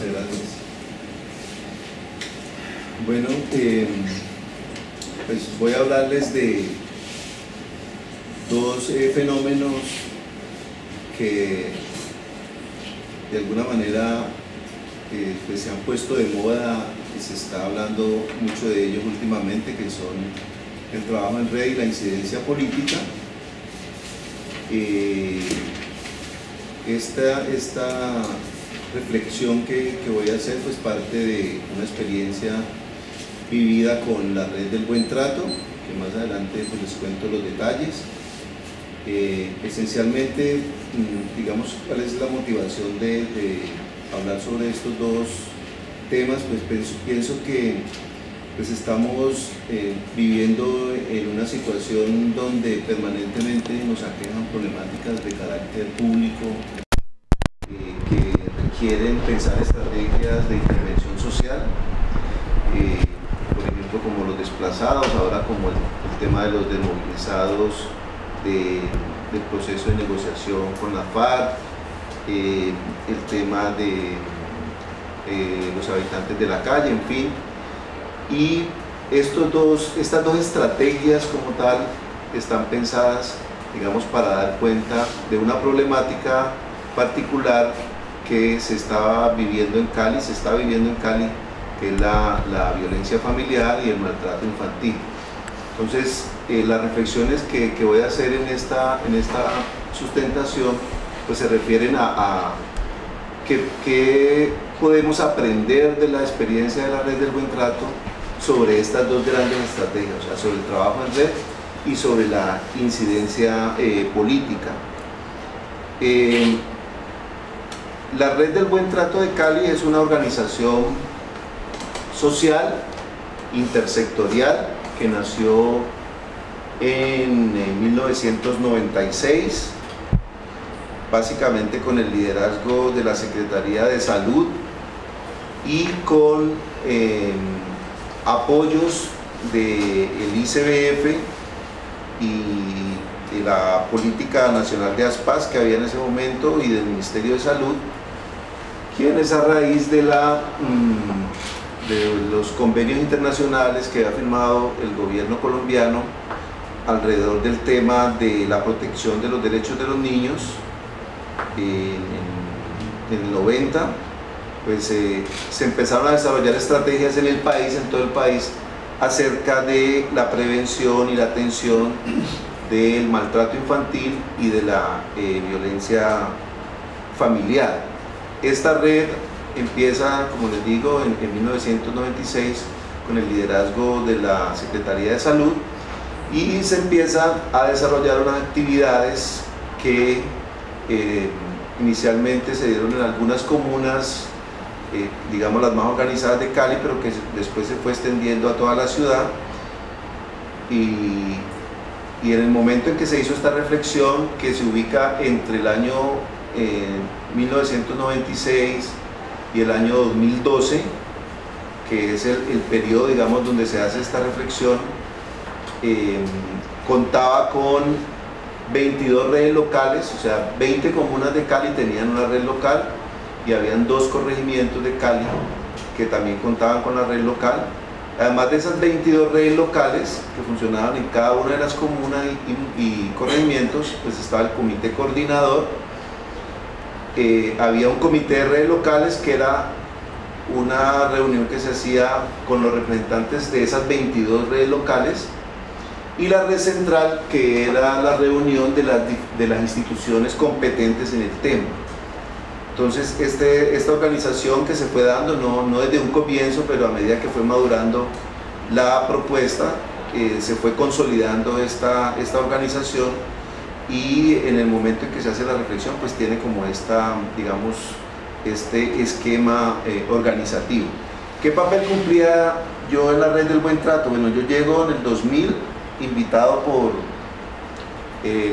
Muchas gracias. Bueno, pues voy a hablarles de dos fenómenos que de alguna manera pues se han puesto de moda y se está hablando mucho de ellos últimamente, que son el trabajo en red y la incidencia política. Esta reflexión que voy a hacer pues parte de una experiencia vivida con la red del buen trato, que más adelante pues les cuento los detalles. Esencialmente, digamos, cuál es la motivación de hablar sobre estos dos temas. Pues pienso que pues estamos viviendo en una situación donde permanentemente nos aquejan problemáticas de carácter público que requieren pensar estrategias de intervención social, por ejemplo como los desplazados, ahora como el tema de los desmovilizados del proceso de negociación con la FARC, el tema de los habitantes de la calle, en fin. Y estas dos estrategias como tal están pensadas, digamos, para dar cuenta de una problemática particular que se está viviendo en Cali, que es la violencia familiar y el maltrato infantil. Entonces, las reflexiones que voy a hacer en esta sustentación pues se refieren a qué podemos aprender de la experiencia de la red del buen trato sobre estas dos grandes estrategias, o sea, sobre el trabajo en red y sobre la incidencia política. La red del buen trato de Cali es una organización social intersectorial que nació en 1996, básicamente con el liderazgo de la Secretaría de Salud y con apoyos del ICBF y de la Política Nacional de ASPAS que había en ese momento y del Ministerio de Salud, quienes a raíz de los convenios internacionales que ha firmado el gobierno colombiano alrededor del tema de la protección de los derechos de los niños en el 90, pues se empezaron a desarrollar estrategias en el país, en todo el país, acerca de la prevención y la atención del maltrato infantil y de la violencia familiar. Esta red empieza, como les digo, en 1996 con el liderazgo de la Secretaría de Salud y se empieza a desarrollar unas actividades que inicialmente se dieron en algunas comunas, digamos las más organizadas de Cali, pero que después se fue extendiendo a toda la ciudad. Y en el momento en que se hizo esta reflexión, que se ubica entre el año 1996 y el año 2012, que es el periodo, digamos, donde se hace esta reflexión, contaba con 22 redes locales, o sea, 20 comunas de Cali tenían una red local y habían 2 corregimientos de Cali que también contaban con la red local. Además de esas 22 redes locales que funcionaban en cada una de las comunas y corregimientos, pues estaba el comité coordinador. Había un comité de redes locales que era una reunión que se hacía con los representantes de esas 22 redes locales, y la red central, que era la reunión de las instituciones competentes en el tema. Entonces esta organización que se fue dando, no desde un comienzo, pero a medida que fue madurando la propuesta, se fue consolidando esta organización, y en el momento en que se hace la reflexión pues tiene como digamos, este esquema organizativo. ¿Qué papel cumplía yo en la red del buen trato? Bueno, yo llego en el 2000 invitado por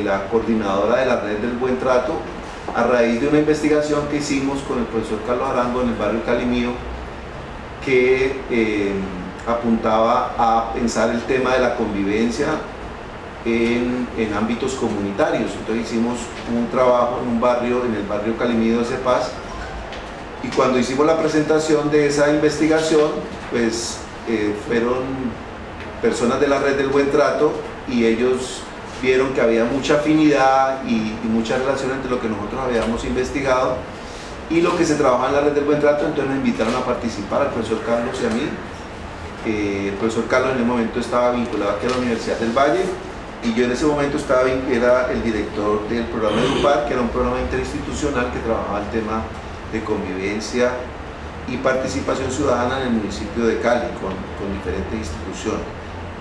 la coordinadora de la red del buen trato a raíz de una investigación que hicimos con el profesor Carlos Arango en el barrio Cali Mío, que apuntaba a pensar el tema de la convivencia en ámbitos comunitarios. Entonces hicimos un trabajo en un barrio, en el barrio Cali Mío de Cepaz, Y cuando hicimos la presentación de esa investigación, pues fueron personas de la Red del Buen Trato y ellos vieron que había mucha afinidad y mucha relación entre lo que nosotros habíamos investigado y lo que se trabajaba en la Red del Buen Trato. Entonces nos invitaron a participar, al profesor Carlos y a mí. El profesor Carlos en ese momento estaba vinculado aquí a la Universidad del Valle y yo en ese momento era el director del programa EDUPAR, que era un programa interinstitucional que trabajaba el tema de convivencia y participación ciudadana en el municipio de Cali con diferentes instituciones.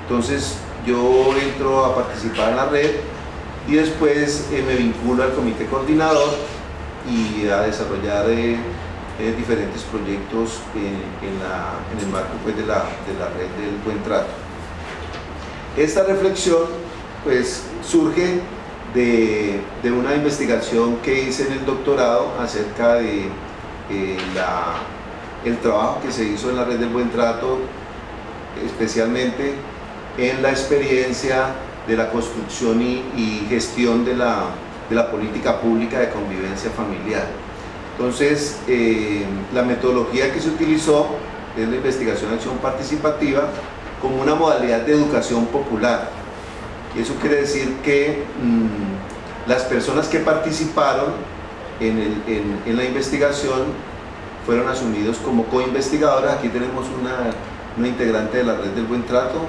Entonces yo entro a participar en la red y después me vinculo al comité coordinador y a desarrollar diferentes proyectos en el marco pues, de la Red del Buen Trato. Esta reflexión pues, surge de una investigación que hice en el doctorado acerca de el trabajo que se hizo en la Red del Buen Trato, especialmente en la experiencia de la construcción y gestión de la política pública de convivencia familiar. Entonces, la metodología que se utilizó es la investigación de acción participativa como una modalidad de educación popular. Y eso quiere decir que las personas que participaron en la investigación fueron asumidos como coinvestigadoras. Aquí tenemos una integrante de la Red del Buen Trato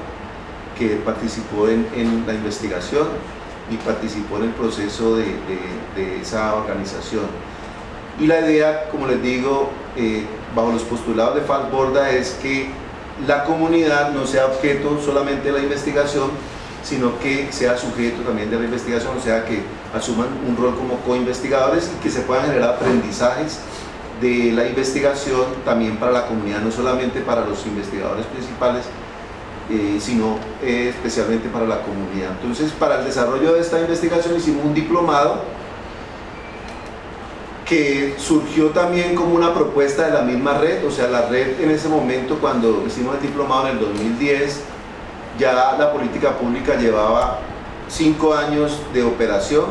que participó en la investigación y participó en el proceso de esa organización. Y la idea, como les digo, bajo los postulados de Falsborda, es que la comunidad no sea objeto solamente de la investigación, sino que sea sujeto también de la investigación, o sea, que asuman un rol como coinvestigadores y que se puedan generar aprendizajes de la investigación también para la comunidad, no solamente para los investigadores principales, sino especialmente para la comunidad. Entonces, para el desarrollo de esta investigación hicimos un diplomado que surgió también como una propuesta de la misma red. O sea, la red en ese momento, cuando hicimos el diplomado en el 2010, ya la política pública llevaba 5 años de operación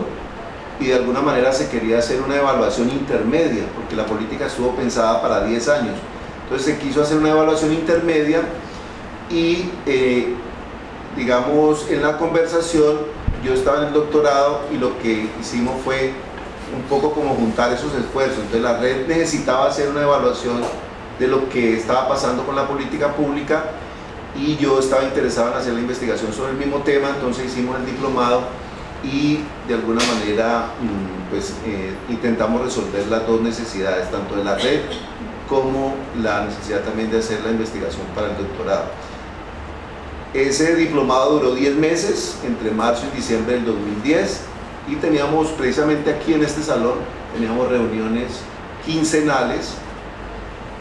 y de alguna manera se quería hacer una evaluación intermedia, porque la política estuvo pensada para 10 años. Entonces se quiso hacer una evaluación intermedia y, digamos, en la conversación, yo estaba en el doctorado y lo que hicimos fue un poco como juntar esos esfuerzos. Entonces la red necesitaba hacer una evaluación de lo que estaba pasando con la política pública y yo estaba interesado en hacer la investigación sobre el mismo tema. Entonces hicimos el diplomado y de alguna manera pues, intentamos resolver las dos necesidades, tanto de la red como la necesidad también de hacer la investigación para el doctorado. Ese diplomado duró 10 meses, entre marzo y diciembre del 2010, y teníamos precisamente aquí en este salón, teníamos reuniones quincenales.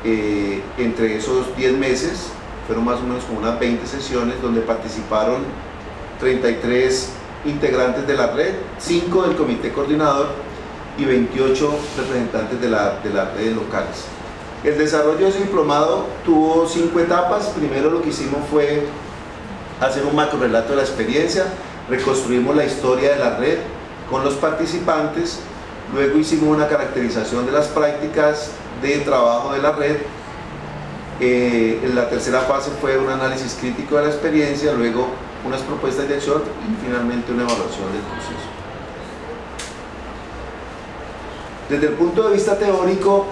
Entre esos 10 meses fueron más o menos como unas 20 sesiones donde participaron 33 integrantes de la red, 5 del comité coordinador y 28 representantes de las redes locales. El desarrollo de ese diplomado tuvo 5 etapas. Primero lo que hicimos fue hacer un macro relato de la experiencia, reconstruimos la historia de la red con los participantes, luego hicimos una caracterización de las prácticas de trabajo de la red. En la tercera fase fue un análisis crítico de la experiencia, luego unas propuestas de acción y finalmente una evaluación del proceso. Desde el punto de vista teórico,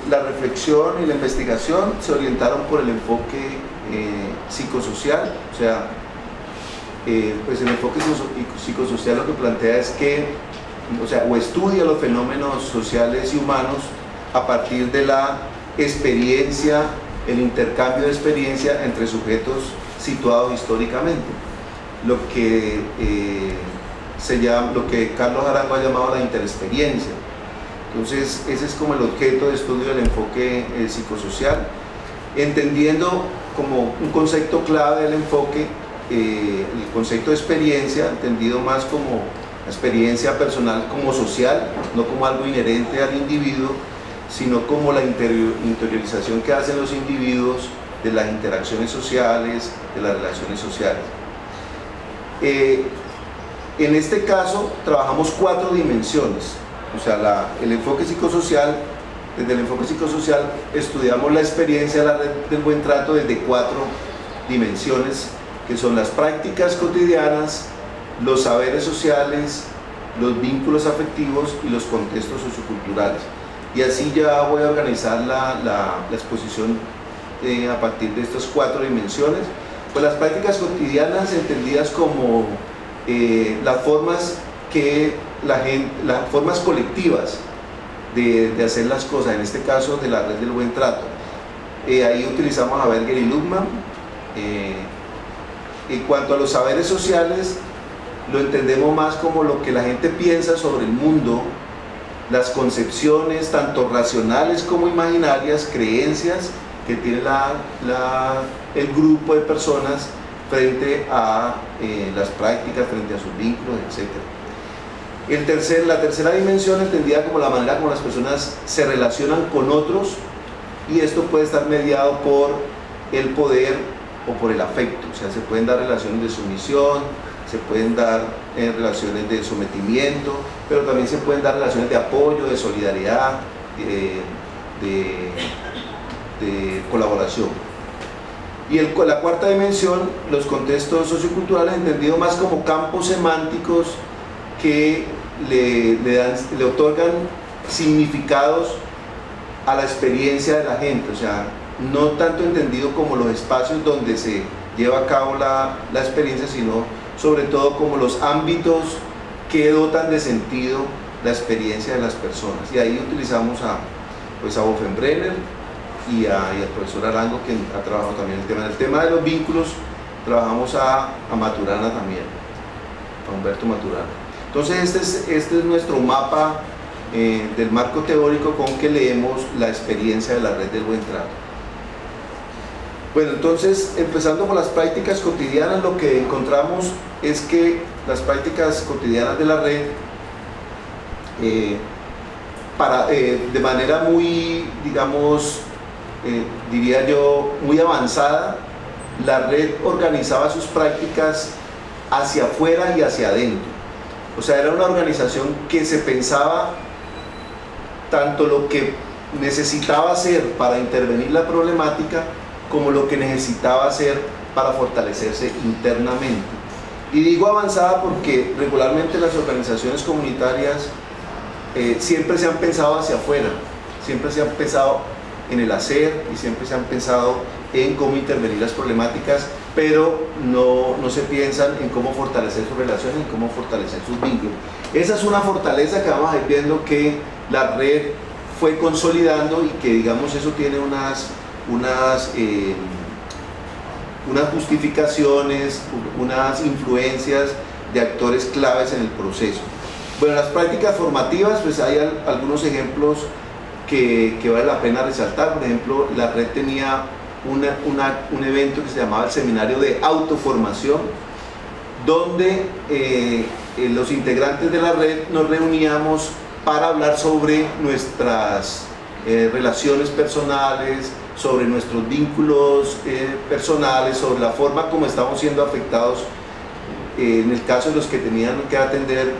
la reflexión y la investigación se orientaron por el enfoque psicosocial. O sea, pues el enfoque psicosocial lo que plantea es que, o estudia los fenómenos sociales y humanos a partir de la experiencia, el intercambio de experiencia entre sujetos situados históricamente, lo que Carlos Arango ha llamado la interexperiencia. Entonces ese es como el objeto de estudio del enfoque psicosocial, entendiendo como un concepto clave del enfoque el concepto de experiencia, entendido más como la experiencia personal como social, no como algo inherente al individuo, sino como la interiorización que hacen los individuos de las interacciones sociales, de las relaciones sociales. En este caso trabajamos 4 dimensiones. O sea, el enfoque psicosocial desde el enfoque psicosocial estudiamos la experiencia de la red del buen trato desde 4 dimensiones, que son las prácticas cotidianas, los saberes sociales, los vínculos afectivos y los contextos socioculturales. Y así ya voy a organizar la exposición a partir de estas 4 dimensiones. Pues las prácticas cotidianas entendidas como las formas las formas colectivas de hacer las cosas, en este caso de la red del buen trato. Ahí utilizamos a Berger y Luhmann. En cuanto a los saberes sociales, lo entendemos más como lo que la gente piensa sobre el mundo, las concepciones tanto racionales como imaginarias, creencias que tiene el grupo de personas frente a las prácticas, frente a sus vínculos, etc. La tercera dimensión entendida como la manera como las personas se relacionan con otros, y esto puede estar mediado por el poder o por el afecto. O sea, se pueden dar relaciones de sumisión, se pueden dar relaciones de sometimiento, pero también se pueden dar relaciones de apoyo, de solidaridad, de colaboración. Y la cuarta dimensión, los contextos socioculturales, entendidos más como campos semánticos que le otorgan significados a la experiencia de la gente. O sea, no tanto entendido como los espacios donde se lleva a cabo la experiencia, sino sobre todo como los ámbitos que dotan de sentido la experiencia de las personas. Y ahí utilizamos a Wolfenbrenner y al profesor Arango, que ha trabajado también el tema. En el tema de los vínculos trabajamos a Maturana también, a Humberto Maturana. Entonces este es nuestro mapa del marco teórico con que leemos la experiencia de la red del buen trato. Bueno, entonces, empezando por las prácticas cotidianas, lo que encontramos es que las prácticas cotidianas de la red, de manera muy, digamos, diría yo, muy avanzada, la red organizaba sus prácticas hacia afuera y hacia adentro. O sea, era una organización que se pensaba tanto lo que necesitaba hacer para intervenir la problemática, como lo que necesitaba hacer para fortalecerse internamente. Y digo avanzada porque regularmente las organizaciones comunitarias siempre se han pensado hacia afuera, siempre se han pensado en el hacer y siempre se han pensado en cómo intervenir las problemáticas, pero no se piensan en cómo fortalecer sus relaciones, en cómo fortalecer sus vínculos. Esa es una fortaleza que vamos a ir viendo que la red fue consolidando, y que, digamos, eso tiene unas justificaciones, unas influencias de actores claves en el proceso. Bueno, las prácticas formativas, pues hay algunos ejemplos que vale la pena resaltar. Por ejemplo, la red tenía un evento que se llamaba el Seminario de Autoformación, donde los integrantes de la red nos reuníamos para hablar sobre nuestras relaciones personales, sobre nuestros vínculos personales, sobre la forma como estamos siendo afectados, en el caso de los que tenían que atender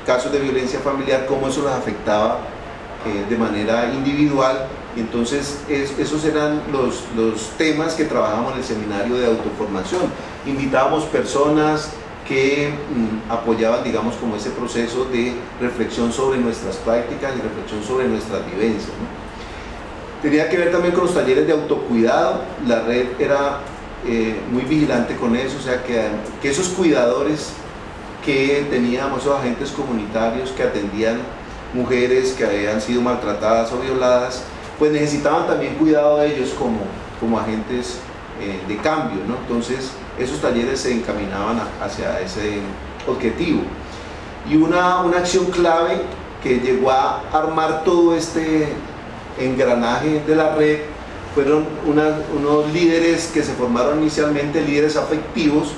casos de violencia familiar, cómo eso los afectaba de manera individual. Y entonces esos eran los temas que trabajamos en el seminario de autoformación. Invitábamos personas que apoyaban, digamos, como ese proceso de reflexión sobre nuestras prácticas y reflexión sobre nuestras vivencias, ¿no? Tenía que ver también con los talleres de autocuidado. La red era muy vigilante con eso, o sea, que esos cuidadores que teníamos, esos agentes comunitarios que atendían mujeres que habían sido maltratadas o violadas, pues necesitaban también cuidado de ellos como agentes de cambio, ¿no? Entonces esos talleres se encaminaban hacia ese objetivo. Y una acción clave que llegó a armar todo este engranaje de la red fueron unos líderes que se formaron inicialmente, líderes afectivos,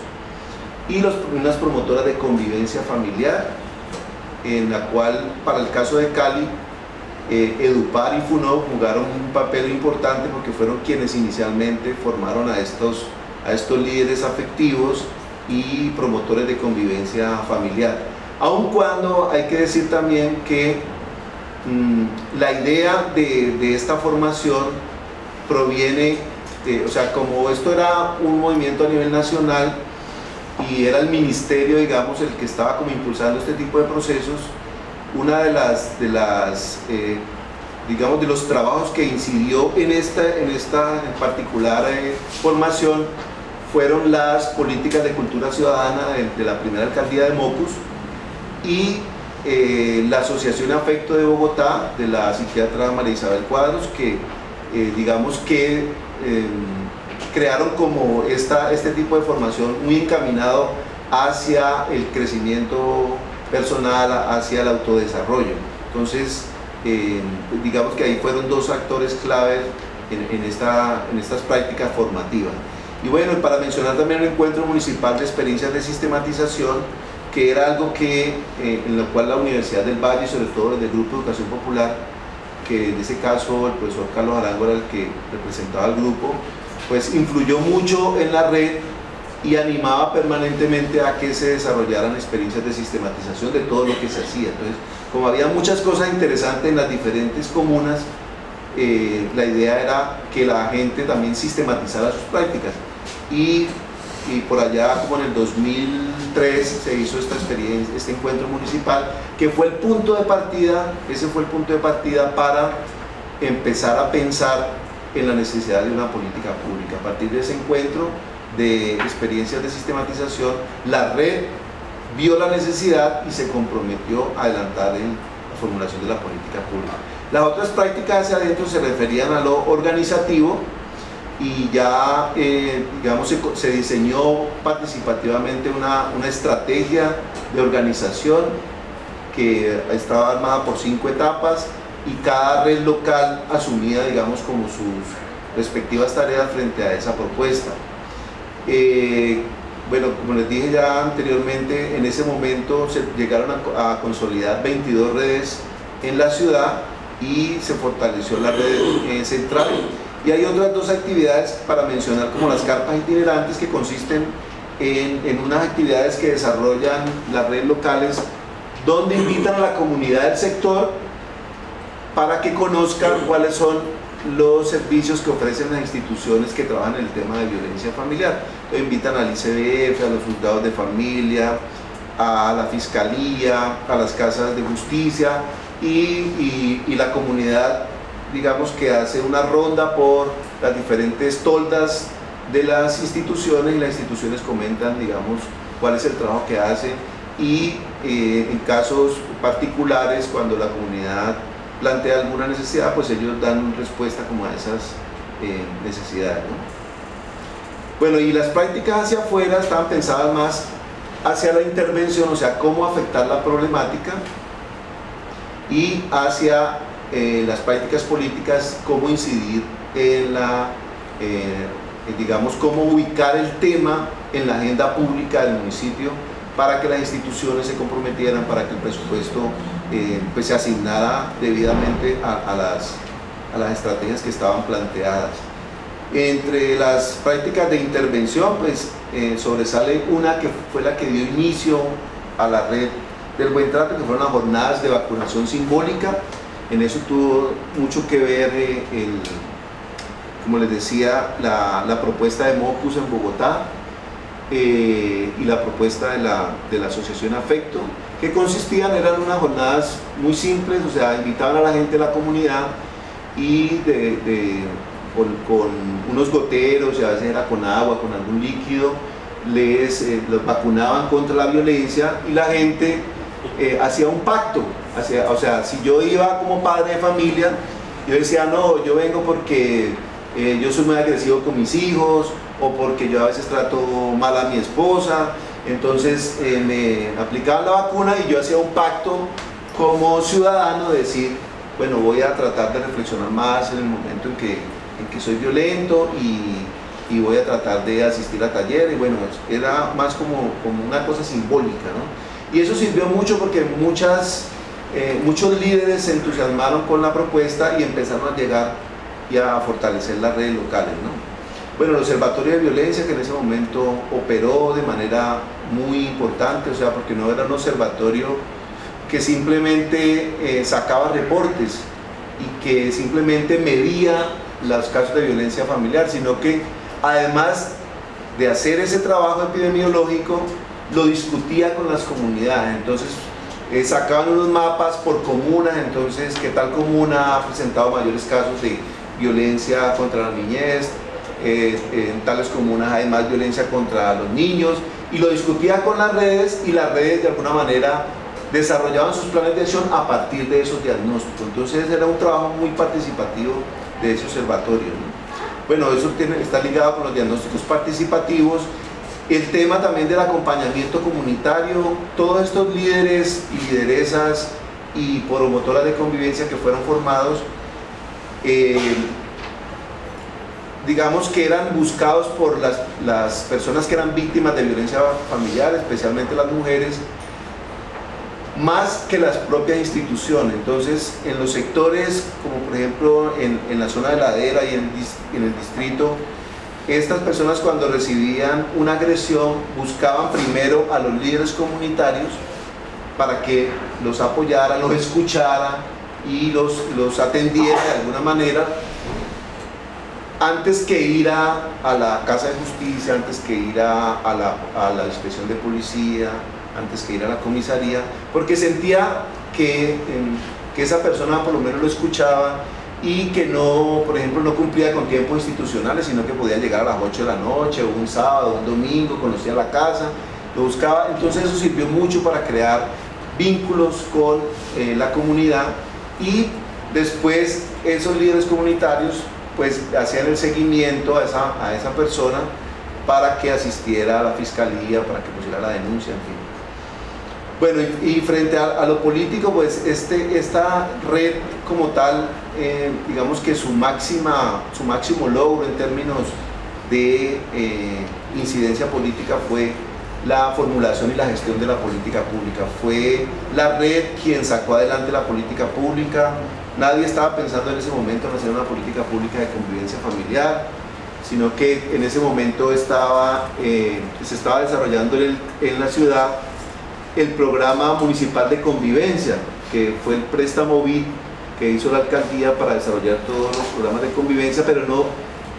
y unas promotoras de convivencia familiar, en la cual, para el caso de Cali, Edupar y FUNOV jugaron un papel importante, porque fueron quienes inicialmente formaron a estos líderes afectivos y promotores de convivencia familiar. Aun cuando hay que decir también que la idea de esta formación proviene, o sea, como esto era un movimiento a nivel nacional y era el ministerio, digamos, el que estaba como impulsando este tipo de procesos, una digamos, de los trabajos que incidió en esta en particular formación fueron las políticas de cultura ciudadana de la primera alcaldía de Mocus y la Asociación Afecto de Bogotá, de la psiquiatra María Isabel Cuadros, que digamos que crearon como este tipo de formación muy encaminado hacia el crecimiento personal, hacia el autodesarrollo. Entonces, digamos que ahí fueron dos actores claves en estas prácticas formativas. Y bueno, para mencionar también el Encuentro Municipal de Experiencias de Sistematización, que era algo en lo cual la Universidad del Valle, sobre todo desde el Grupo de Educación Popular, que en ese caso el profesor Carlos Arango era el que representaba al grupo, pues influyó mucho en la red y animaba permanentemente a que se desarrollaran experiencias de sistematización de todo lo que se hacía. Entonces, como había muchas cosas interesantes en las diferentes comunas, la idea era que la gente también sistematizara sus prácticas. Y por allá, como en el 2003, se hizo esta experiencia, este encuentro municipal, que fue el punto de partida, ese fue el punto de partida para empezar a pensar en la necesidad de una política pública. A partir de ese encuentro de experiencias de sistematización, la red vio la necesidad y se comprometió a adelantar en la formulación de la política pública. Las otras prácticas hacia adentro se referían a lo organizativo y ya, digamos, se diseñó participativamente una estrategia de organización que estaba armada por 5 etapas y cada red local asumía, digamos, como sus respectivas tareas frente a esa propuesta. Bueno, como les dije ya anteriormente, en ese momento se llegaron a consolidar 22 redes en la ciudad y se fortaleció la red central. Y hay otras 2 actividades para mencionar, como las carpas itinerantes, que consisten en unas actividades que desarrollan las redes locales, donde invitan a la comunidad del sector para que conozcan cuáles son los servicios que ofrecen las instituciones que trabajan en el tema de violencia familiar. Lo invitan al ICBF, a los juzgados de familia, a la fiscalía, a las casas de justicia y la comunidad, digamos, que hace una ronda por las diferentes toldas de las instituciones y las instituciones comentan, digamos, cuál es el trabajo que hacen y en casos particulares, cuando la comunidad plantea alguna necesidad, pues ellos dan respuesta como a esas necesidades, ¿no? Bueno, y las prácticas hacia afuera estaban pensadas más hacia la intervención, o sea, cómo afectar la problemática, y hacia las prácticas políticas, cómo incidir en digamos, cómo ubicar el tema en la agenda pública del municipio para que las instituciones se comprometieran, para que el presupuesto pues se asignara debidamente a las estrategias que estaban planteadas. Entre las prácticas de intervención, pues sobresale una que fue la que dio inicio a la red del buen trato, que fueron las jornadas de vacunación simbólica. En eso tuvo mucho que ver, como les decía, la propuesta de Mocus en Bogotá y la propuesta de la Asociación Afecto, que eran unas jornadas muy simples, o sea, invitaban a la gente de la comunidad y con unos goteros, y a veces era con agua, con algún líquido, los vacunaban contra la violencia y la gente hacía un pacto. O sea, si yo iba como padre de familia, yo decía, no, yo vengo porque yo soy muy agresivo con mis hijos, o porque yo a veces trato mal a mi esposa, entonces me aplicaban la vacuna y yo hacía un pacto como ciudadano de decir, bueno, voy a tratar de reflexionar más en el momento en que soy violento y voy a tratar de asistir a talleres. Bueno, era más como una cosa simbólica, ¿no? Y eso sirvió mucho porque muchos líderes se entusiasmaron con la propuesta y empezaron a llegar y a fortalecer las redes locales, ¿no? Bueno, el Observatorio de Violencia, que en ese momento operó de manera muy importante, o sea, porque no era un observatorio que simplemente sacaba reportes y que simplemente medía los casos de violencia familiar, sino que además de hacer ese trabajo epidemiológico, lo discutía con las comunidades. Entonces sacaban unos mapas por comunas, entonces qué tal comuna ha presentado mayores casos de violencia contra la niñez, en tales comunas hay más violencia contra los niños, y lo discutía con las redes, y las redes de alguna manera desarrollaban sus planes de acción a partir de esos diagnósticos. Entonces era un trabajo muy participativo de ese observatorio, ¿no? Bueno, eso está ligado con los diagnósticos participativos, el tema también del acompañamiento comunitario. Todos estos líderes y lideresas y promotoras de convivencia que fueron formados, digamos que eran buscados por las personas que eran víctimas de violencia familiar, especialmente las mujeres, más que las propias instituciones. Entonces, en los sectores, como por ejemplo en la zona de Ladera y en el distrito, estas personas cuando recibían una agresión buscaban primero a los líderes comunitarios para que los apoyara, los escuchara y los atendiera de alguna manera, antes que ir a la Casa de Justicia, antes que ir a la inspección de policía, antes que ir a la comisaría, porque sentía que esa persona por lo menos lo escuchaba y que no, por ejemplo, no cumplía con tiempos institucionales, sino que podía llegar a las 8 de la noche, o un sábado, un domingo, conocía la casa, lo buscaba. Entonces eso sirvió mucho para crear vínculos con la comunidad, y después esos líderes comunitarios pues hacían el seguimiento a esa persona para que asistiera a la fiscalía, para que pusiera la denuncia, en fin. Bueno, y frente a lo político, pues esta red como tal, digamos que su máximo logro en términos de incidencia política fue la formulación y la gestión de la política pública. Fue la red quien sacó adelante la política pública. Nadie estaba pensando en ese momento en hacer una política pública de convivencia familiar, sino que en ese momento se estaba desarrollando en la ciudad el programa municipal de convivencia, que fue el préstamo BID que hizo la alcaldía para desarrollar todos los programas de convivencia, pero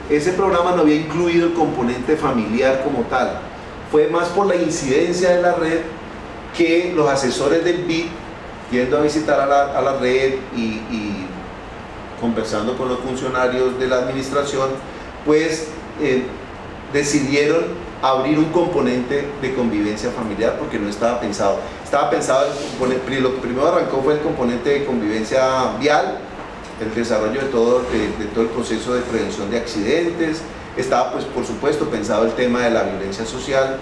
ese programa no había incluido el componente familiar como tal. Fue más por la incidencia de la red que los asesores del BID, yendo a visitar a la red y conversando con los funcionarios de la administración, pues decidieron abrir un componente de convivencia familiar, porque no estaba pensado. Estaba pensado, lo que primero arrancó fue el componente de convivencia vial, el desarrollo de todo el proceso de prevención de accidentes. Estaba, pues, por supuesto, pensado el tema de la violencia social,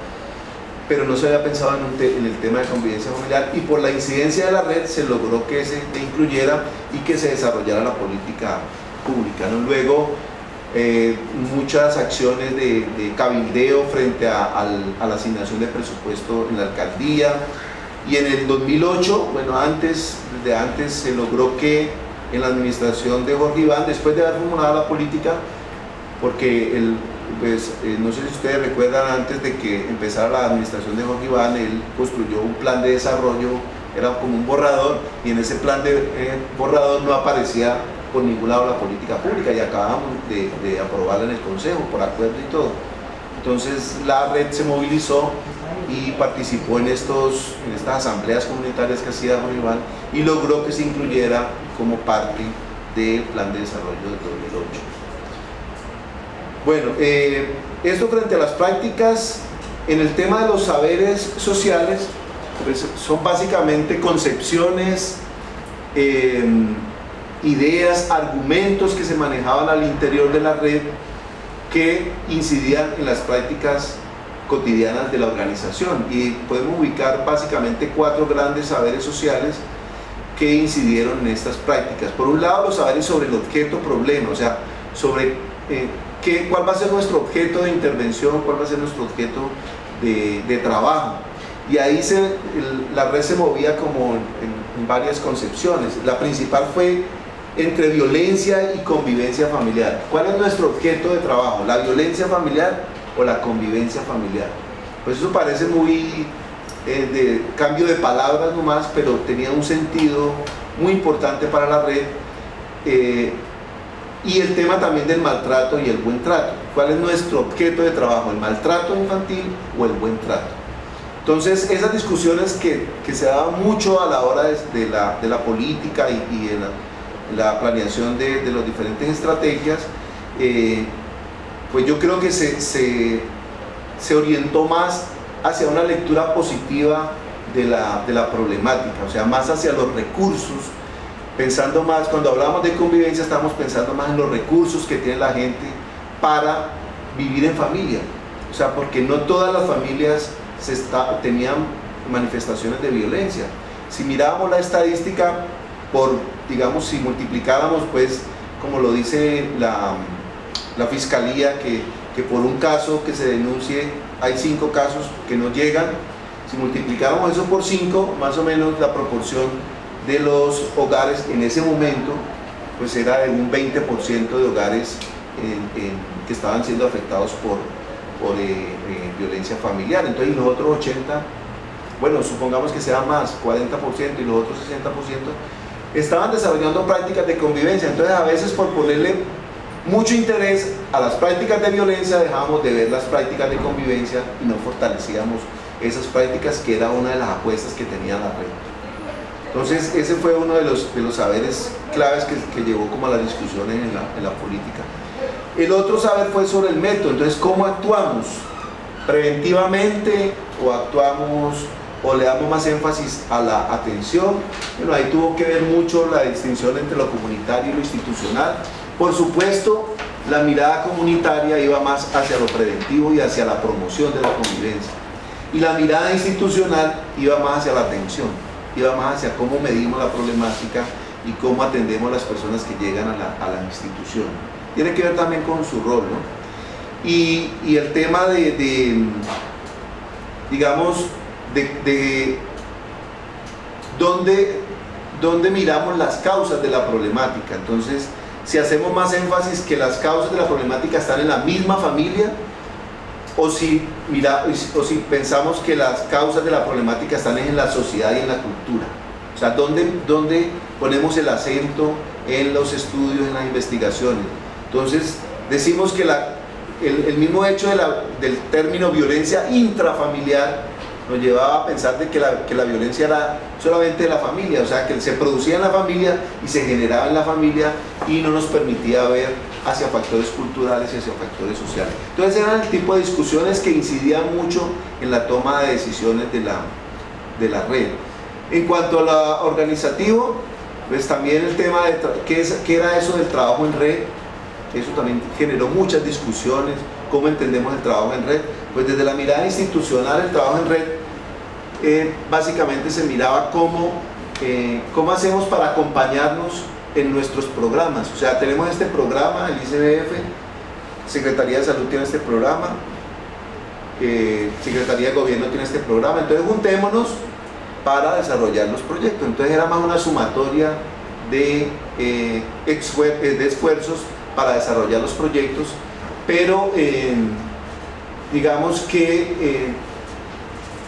pero no se había pensado en el tema de convivencia familiar, y por la incidencia de la red se logró que se incluyera y que se desarrollara la política pública, ¿no? Luego, muchas acciones de cabildeo frente a la asignación de presupuesto en la alcaldía, y en el 2008, bueno, desde antes se logró que en la administración de Jorge Iván, después de haber formulado la política, porque no sé si ustedes recuerdan, antes de que empezara la administración de Jorge Iván, él construyó un plan de desarrollo, era como un borrador, y en ese plan de borrador no aparecía por ningún lado la política pública, y acabamos de aprobarla en el Consejo por acuerdo y todo. Entonces la red se movilizó y participó en estas asambleas comunitarias que hacía Jorge Iván, y logró que se incluyera como parte del plan de desarrollo del 2008. Bueno, esto frente a las prácticas. En el tema de los saberes sociales, pues son básicamente concepciones, ideas, argumentos que se manejaban al interior de la red, que incidían en las prácticas cotidianas de la organización, y podemos ubicar básicamente 4 grandes saberes sociales que incidieron en estas prácticas. Por un lado, los saberes sobre el objeto problema, o sea, sobre cuál va a ser nuestro objeto de intervención, cuál va a ser nuestro objeto de trabajo, y ahí la red se movía como en varias concepciones. La principal fue entre violencia y convivencia familiar. ¿Cuál es nuestro objeto de trabajo? ¿La violencia familiar o la convivencia familiar? Pues eso parece muy de cambio de palabras nomás, pero tenía un sentido muy importante para la red. Y el tema también del maltrato y el buen trato. ¿Cuál es nuestro objeto de trabajo? ¿El maltrato infantil o el buen trato? Entonces, esas discusiones que se daban mucho a la hora de la política y de la planeación de las diferentes estrategias, pues yo creo que se orientó más hacia una lectura positiva de la problemática, o sea, más hacia los recursos, pensando más, cuando hablamos de convivencia estamos pensando más en los recursos que tiene la gente para vivir en familia, o sea, porque no todas las familias tenían manifestaciones de violencia. Si mirábamos la estadística, digamos, si multiplicáramos, pues, como lo dice la fiscalía, que por un caso que se denuncie hay 5 casos que no llegan, si multiplicáramos eso por 5, más o menos la proporción de los hogares en ese momento, pues era de un 20% de hogares que estaban siendo afectados por violencia familiar. Entonces, y los otros 80%, bueno, supongamos que sea más, 40%, y los otros 60% estaban desarrollando prácticas de convivencia. Entonces, a veces, por ponerle mucho interés a las prácticas de violencia, dejábamos de ver las prácticas de convivencia y no fortalecíamos esas prácticas, que era una de las apuestas que tenía la red. Entonces, ese fue uno de los saberes claves que llevó como a las discusiones en la política. El otro saber fue sobre el método. Entonces, ¿cómo actuamos? ¿Preventivamente o actuamos o le damos más énfasis a la atención? Bueno, ahí tuvo que ver mucho la distinción entre lo comunitario y lo institucional. Por supuesto, la mirada comunitaria iba más hacia lo preventivo y hacia la promoción de la convivencia. Y la mirada institucional iba más hacia la atención, iba más hacia cómo medimos la problemática y cómo atendemos a las personas que llegan a la institución. Tiene que ver también con su rol, ¿no? Y el tema digamos, de dónde miramos las causas de la problemática. Entonces, si hacemos más énfasis que las causas de la problemática están en la misma familia, o si pensamos que las causas de la problemática están en la sociedad y en la cultura. O sea, ¿dónde ponemos el acento en los estudios, en las investigaciones? Entonces, decimos que el mismo hecho del término violencia intrafamiliar nos llevaba a pensar de que la violencia era solamente de la familia, o sea, que se producía en la familia y se generaba en la familia y no nos permitía ver hacia factores culturales y hacia factores sociales. Entonces, eran el tipo de discusiones que incidían mucho en la toma de decisiones de la red. En cuanto a lo organizativo, pues también el tema de qué era eso del trabajo en red. Eso también generó muchas discusiones, cómo entendemos el trabajo en red. Pues desde la mirada institucional, el trabajo en red básicamente se miraba cómo hacemos para acompañarnos en nuestros programas. O sea, tenemos este programa, el ICBF, Secretaría de Salud tiene este programa, Secretaría de Gobierno tiene este programa, entonces juntémonos para desarrollar los proyectos. Entonces era más una sumatoria de esfuerzos para desarrollar los proyectos, pero digamos que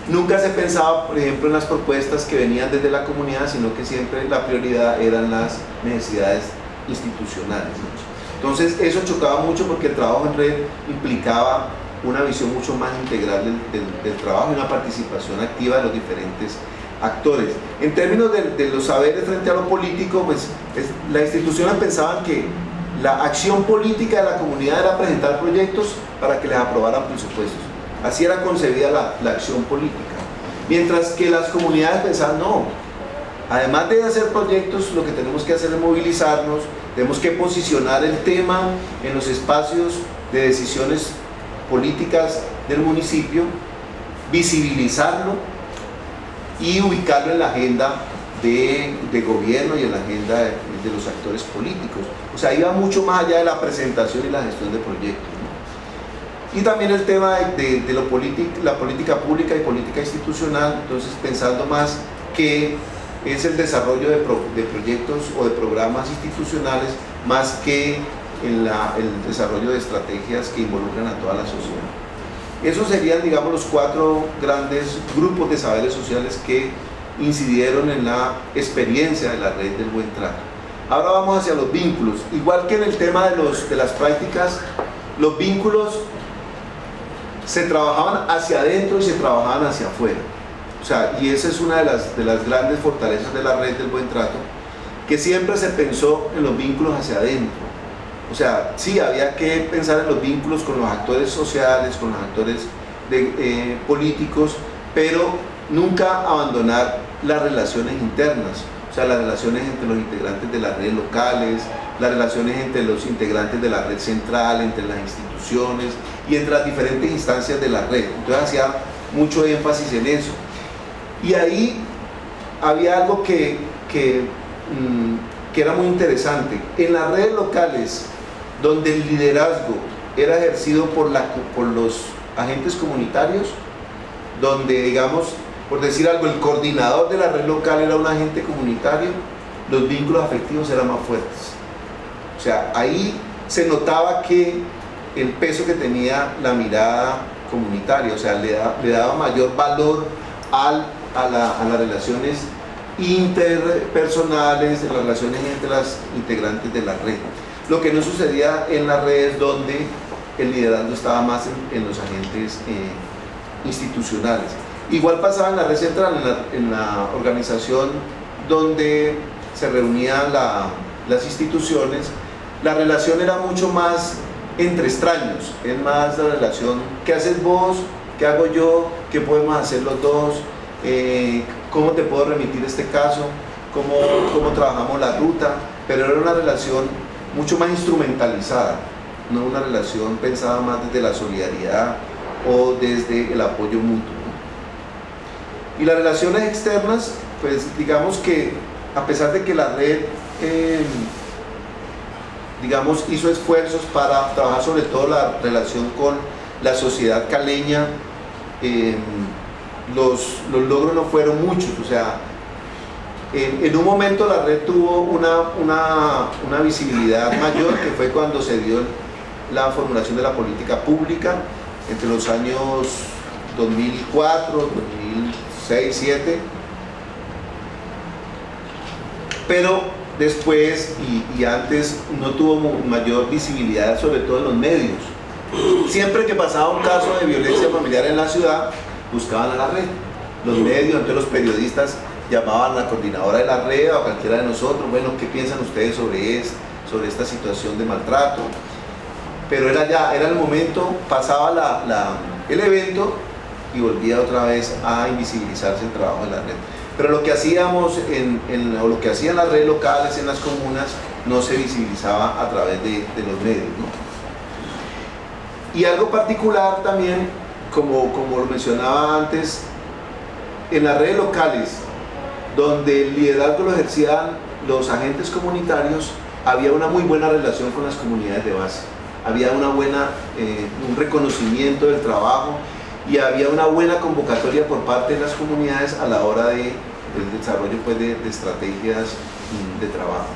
nunca se pensaba, por ejemplo, en las propuestas que venían desde la comunidad, sino que siempre la prioridad eran las necesidades institucionales, ¿no? Entonces eso chocaba mucho porque el trabajo en red implicaba una visión mucho más integral del trabajo y una participación activa de los diferentes actores. En términos de los saberes frente a lo político, pues las instituciones pensaban que la acción política de la comunidad era presentar proyectos para que les aprobaran presupuestos. Así era concebida la acción política. Mientras que las comunidades pensaban, no, además de hacer proyectos, lo que tenemos que hacer es movilizarnos, tenemos que posicionar el tema en los espacios de decisiones políticas del municipio, visibilizarlo y ubicarlo en la agenda de gobierno y en la agenda de los actores políticos. O sea, iba mucho más allá de la presentación y la gestión de proyectos, ¿no? Y también el tema de la política pública y política institucional, entonces pensando más que es el desarrollo de proyectos o de programas institucionales más que el desarrollo de estrategias que involucran a toda la sociedad. Esos serían, digamos, los 4 grandes grupos de saberes sociales que incidieron en la experiencia de la red del buen trato. Ahora vamos hacia los vínculos. Igual que en el tema de las prácticas, los vínculos se trabajaban hacia adentro y se trabajaban hacia afuera. O sea, y esa es una de las grandes fortalezas de la red del buen trato, que siempre se pensó en los vínculos hacia adentro. O sea, sí, había que pensar en los vínculos con los actores sociales, con los actores políticos, pero nunca abandonar las relaciones internas. O sea, las relaciones entre los integrantes de las redes locales, las relaciones entre los integrantes de la red central, entre las instituciones y entre las diferentes instancias de la red. Entonces hacía mucho énfasis en eso. Y ahí había algo que era muy interesante. En las redes locales, donde el liderazgo era ejercido por los agentes comunitarios, donde, digamos, por decir algo, el coordinador de la red local era un agente comunitario, los vínculos afectivos eran más fuertes. O sea, ahí se notaba que el peso que tenía la mirada comunitaria, o sea, le daba mayor valor a las relaciones interpersonales, a las relaciones entre las integrantes de la red. Lo que no sucedía en las redes donde el liderazgo estaba más en los agentes institucionales. Igual pasaba en la red central, en la organización donde se reunían las instituciones, la relación era mucho más entre extraños, es más la relación, ¿qué haces vos? ¿Qué hago yo? ¿Qué podemos hacer los dos? ¿Cómo te puedo remitir este caso? ¿Cómo trabajamos la ruta? Pero era una relación mucho más instrumentalizada, no una relación pensada más desde la solidaridad o desde el apoyo mutuo. Y las relaciones externas, pues digamos que a pesar de que la red digamos, hizo esfuerzos para trabajar sobre todo la relación con la sociedad caleña, los logros no fueron muchos. O sea, en un momento la red tuvo una visibilidad mayor, que fue cuando se dio la formulación de la política pública entre los años 2004, 2006, 2007, pero después y antes no tuvo mayor visibilidad, sobre todo en los medios. Siempre que pasaba un caso de violencia familiar en la ciudad, buscaban a la red, los medios, entonces los periodistas llamaban a la coordinadora de la red o a cualquiera de nosotros, bueno, ¿qué piensan ustedes sobre esta situación de maltrato? Pero era el momento, pasaba el evento y volvía otra vez a invisibilizarse el trabajo de la red. Pero lo que hacíamos o lo que hacían las redes locales en las comunas no se visibilizaba a través de los medios, ¿no? Y algo particular también, como lo mencionaba antes, en las redes locales, donde el liderazgo lo ejercían los agentes comunitarios, había una muy buena relación con las comunidades de base. Había un reconocimiento del trabajo y había una buena convocatoria por parte de las comunidades a la hora del desarrollo, pues, de estrategias de trabajo.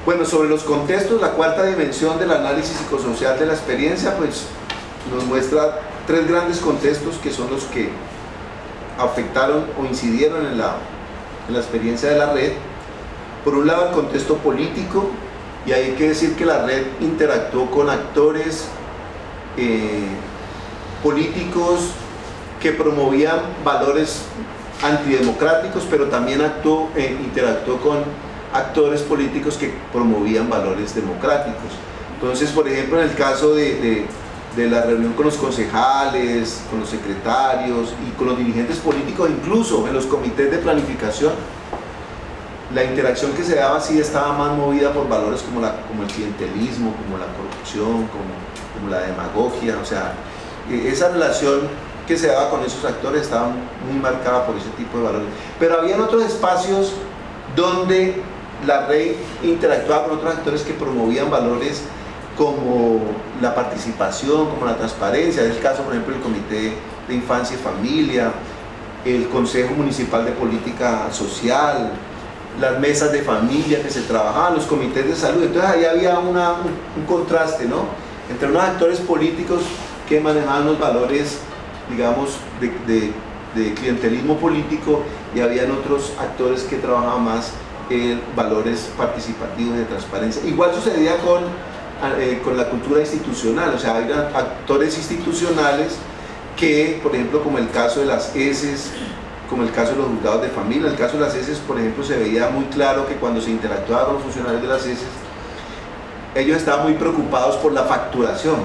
Bueno, sobre los contextos, la cuarta dimensión del análisis psicosocial de la experiencia, pues nos muestra 3 grandes contextos que son los que afectaron o incidieron en la experiencia de la red. Por un lado, el contexto político, y hay que decir que la red interactuó con actores políticos que promovían valores antidemocráticos, pero también interactuó con actores políticos que promovían valores democráticos. Entonces, por ejemplo, en el caso de la reunión con los concejales, con los secretarios y con los dirigentes políticos, incluso en los comités de planificación, la interacción que se daba sí estaba más movida por valores como el clientelismo, como la corrupción, como la demagogia. O sea, esa relación que se daba con esos actores estaba muy marcada por ese tipo de valores. Pero había otros espacios donde la red interactuaba con otros actores que promovían valores como la participación, como la transparencia. Es el caso, por ejemplo, del Comité de Infancia y Familia, el Consejo Municipal de Política Social, las mesas de familia que se trabajaban, los comités de salud. Entonces ahí había un contraste, ¿no?, entre unos actores políticos que manejaban los valores, digamos, de clientelismo político, y habían otros actores que trabajaban más en valores participativos de transparencia. Igual sucedía con la cultura institucional, o sea, hay actores institucionales que, por ejemplo, como el caso de las ESES, como el caso de los juzgados de familia. En el caso de las ESES, por ejemplo, se veía muy claro que cuando se interactuaba con los funcionarios de las ESES, ellos estaban muy preocupados por la facturación.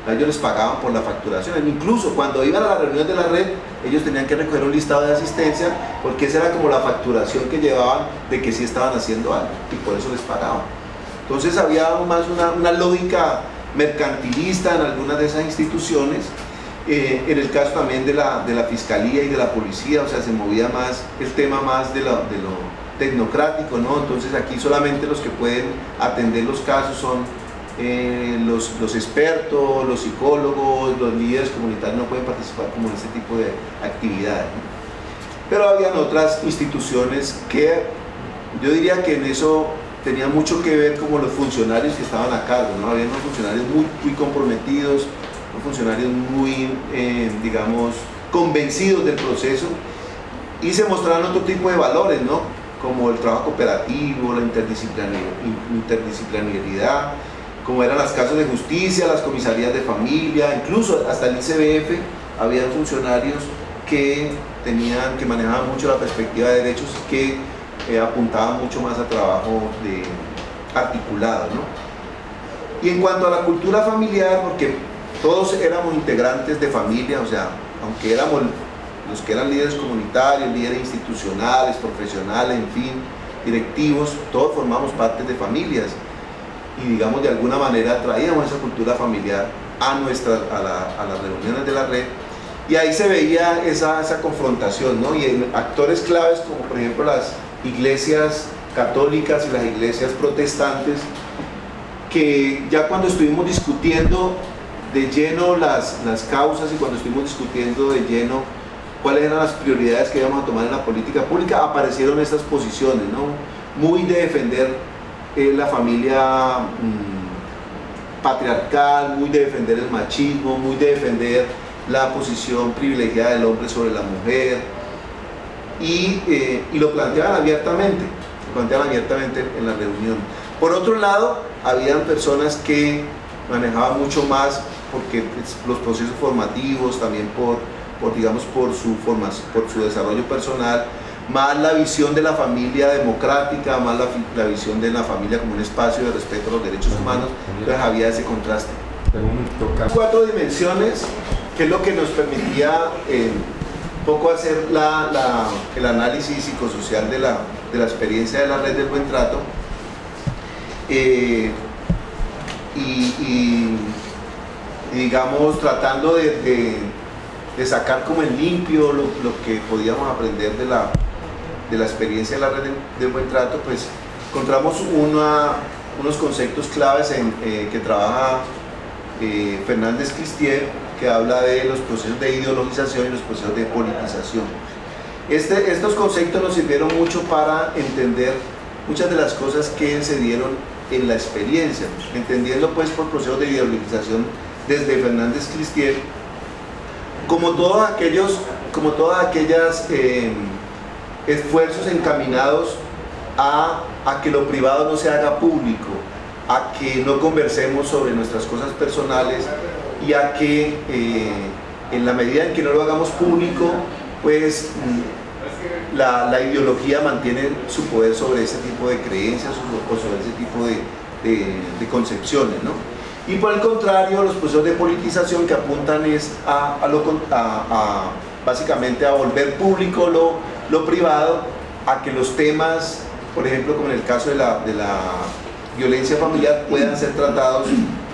A ellos les pagaban por la facturación. Incluso cuando iban a las reuniones de la red, ellos tenían que recoger un listado de asistencia, porque esa era como la facturación que llevaban de que sí estaban haciendo algo, y por eso les pagaban. Entonces había más una lógica mercantilista en algunas de esas instituciones. En el caso también de la fiscalía y de la policía, o sea, se movía más el tema más de lo tecnocrático, ¿no? Entonces aquí solamente los que pueden atender los casos son los expertos, los psicólogos, los líderes comunitarios no pueden participar como en este tipo de actividades, ¿no? Pero habían otras instituciones que yo diría que en eso tenía mucho que ver, como los funcionarios que estaban a cargo, ¿no? Había unos funcionarios muy comprometidos, funcionarios muy, digamos, convencidos del proceso, y se mostraron otro tipo de valores, ¿no? Como el trabajo cooperativo, la interdisciplinariedad, como eran los casos de justicia, las comisarías de familia, incluso hasta el ICBF había funcionarios que manejaban mucho la perspectiva de derechos, que apuntaban mucho más a trabajo articulado, ¿no? Y en cuanto a la cultura familiar, porque todos éramos integrantes de familia, o sea, aunque éramos los que eran líderes comunitarios, líderes institucionales, profesionales, en fin, directivos, todos formamos parte de familias, y digamos de alguna manera traíamos esa cultura familiar a las reuniones de la red, y ahí se veía esa confrontación, ¿no? Y actores claves como por ejemplo las iglesias católicas y las iglesias protestantes, que ya cuando estuvimos discutiendo de lleno las causas, y cuando estuvimos discutiendo de lleno cuáles eran las prioridades que íbamos a tomar en la política pública, aparecieron estas posiciones, ¿no? Muy de defender la familia patriarcal, muy de defender el machismo, muy de defender la posición privilegiada del hombre sobre la mujer, y lo planteaban abiertamente en la reunión. Por otro lado, habían personas que manejaban mucho más, porque los procesos formativos, también por su desarrollo personal, más la visión de la familia democrática, más la visión de la familia como un espacio de respeto a los derechos humanos. Entonces había ese contraste. 4 dimensiones, que es lo que nos permitía un poco hacer el análisis psicosocial de la experiencia de la red del buen trato, y digamos tratando de sacar como en limpio lo que podíamos aprender de la experiencia de la red del buen trato. Pues encontramos unos conceptos claves que trabaja Fernández Cristier, que habla de los procesos de ideologización y los procesos de politización. Estos conceptos nos sirvieron mucho para entender muchas de las cosas que se dieron en la experiencia, entendiendo pues por procesos de ideologización desde Fernández Cristier como todos aquellos esfuerzos encaminados a que lo privado no se haga público, a que no conversemos sobre nuestras cosas personales, y a que en la medida en que no lo hagamos público, pues la ideología mantiene su poder sobre ese tipo de creencias o sobre ese tipo de concepciones, ¿no? Y por el contrario, los procesos de politización, que apuntan es básicamente a volver público lo privado, a que los temas, por ejemplo, como en el caso de la violencia familiar, puedan ser tratados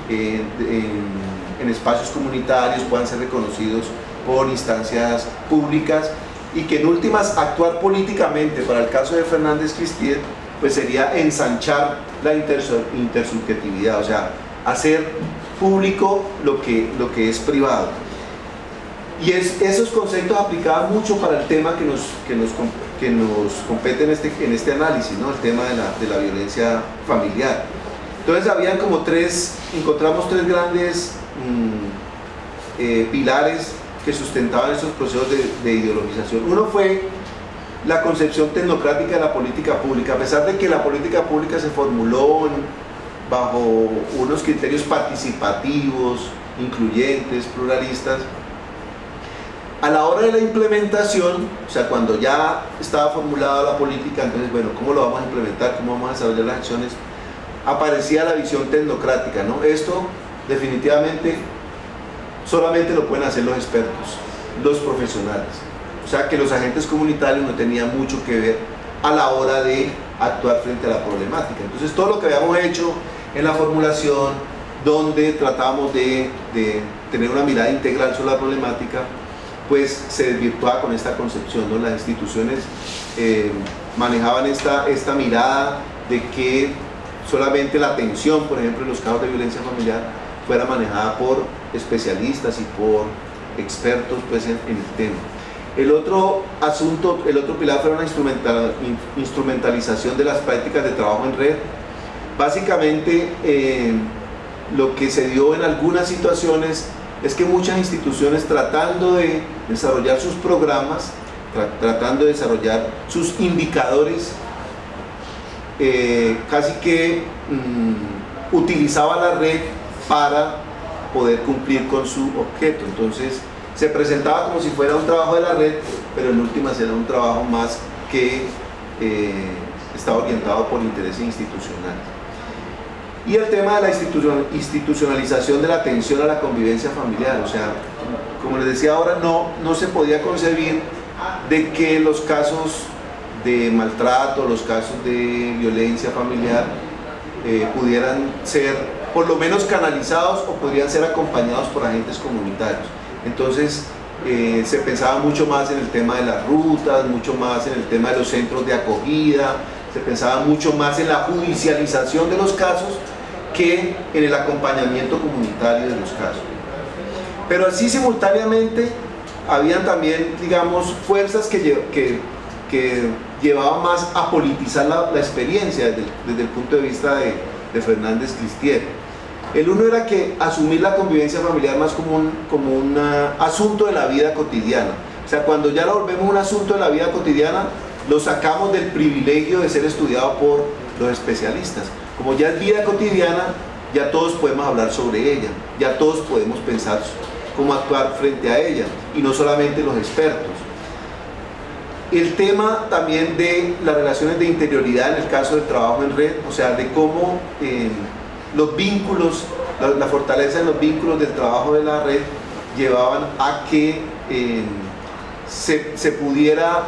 en espacios comunitarios, puedan ser reconocidos por instancias públicas, y que en últimas actuar políticamente, para el caso de Fernández Cristier, pues sería ensanchar la intersubjetividad, o sea, hacer público lo que es privado. Y esos conceptos aplicaban mucho para el tema que nos compete en este análisis, ¿no? El tema de la violencia familiar. Entonces habían como encontramos tres grandes pilares que sustentaban estos procesos de ideologización. Uno fue la concepción tecnocrática de la política pública. A pesar de que la política pública se formuló bajo unos criterios participativos, incluyentes, pluralistas, a la hora de la implementación, o sea, cuando ya estaba formulada la política, entonces, bueno, ¿cómo lo vamos a implementar? ¿Cómo vamos a desarrollar las acciones? Aparecía la visión tecnocrática, ¿no? Esto definitivamente solamente lo pueden hacer los expertos, los profesionales. O sea, que los agentes comunitarios no tenían mucho que ver a la hora de actuar frente a la problemática. Entonces, todo lo que habíamos hecho en la formulación, donde tratábamos de tener una mirada integral sobre la problemática, pues se desvirtuaba con esta concepción, ¿no? Las instituciones manejaban esta mirada de que solamente la atención, por ejemplo, en los casos de violencia familiar, fuera manejada por especialistas y por expertos, pues, en el tema. El otro asunto, el otro pilar fue una instrumentalización de las prácticas de trabajo en red. Básicamente, lo que se dio en algunas situaciones es que muchas instituciones, tratando de desarrollar sus programas, tratando de desarrollar sus indicadores, casi que utilizaba la red para poder cumplir con su objeto. Entonces se presentaba como si fuera un trabajo de la red, pero en últimas era un trabajo más que estaba orientado por intereses institucionales. Y el tema de la institucionalización de la atención a la convivencia familiar, o sea, como les decía ahora, no se podía concebir de que los casos de maltrato, los casos de violencia familiar pudieran ser por lo menos canalizados o podrían ser acompañados por agentes comunitarios. Entonces se pensaba mucho más en el tema de las rutas, mucho más en el tema de los centros de acogida, se pensaba mucho más en la judicialización de los casos que en el acompañamiento comunitario de los casos. Pero así simultáneamente habían también, digamos, fuerzas que llevaban más a politizar la experiencia desde el punto de vista de Fernández Cristier. El uno era que asumir la convivencia familiar más como un asunto de la vida cotidiana. O sea, cuando ya lo volvemos un asunto de la vida cotidiana, lo sacamos del privilegio de ser estudiado por los especialistas. Como ya es vida cotidiana, ya todos podemos hablar sobre ella, ya todos podemos pensar cómo actuar frente a ella, y no solamente los expertos. El tema también de las relaciones de interioridad en el caso del trabajo en red, o sea, de cómo los vínculos, la fortaleza de los vínculos del trabajo de la red llevaban a que se pudiera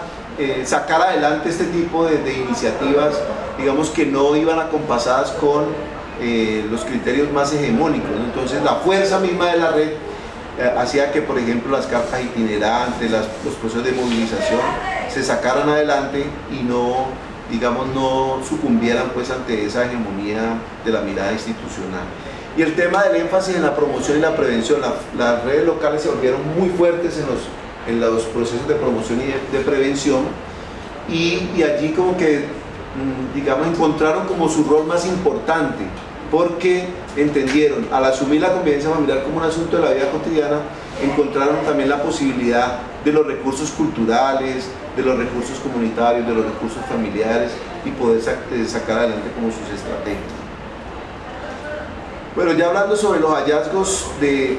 sacar adelante este tipo de iniciativas, digamos, que no iban acompasadas con los criterios más hegemónicos, ¿no? Entonces la fuerza misma de la red hacía que, por ejemplo, las cartas itinerantes, los procesos de movilización se sacaran adelante y no, digamos, no sucumbieran, pues, ante esa hegemonía de la mirada institucional. Y el tema del énfasis en la promoción y la prevención, las redes locales se volvieron muy fuertes en los procesos de promoción y de prevención, y allí como que, digamos, encontraron como su rol más importante, porque entendieron, al asumir la convivencia familiar como un asunto de la vida cotidiana, encontraron también la posibilidad de los recursos culturales, de los recursos comunitarios, de los recursos familiares, y poder sacar adelante como sus estrategias. Bueno, ya hablando sobre los hallazgos del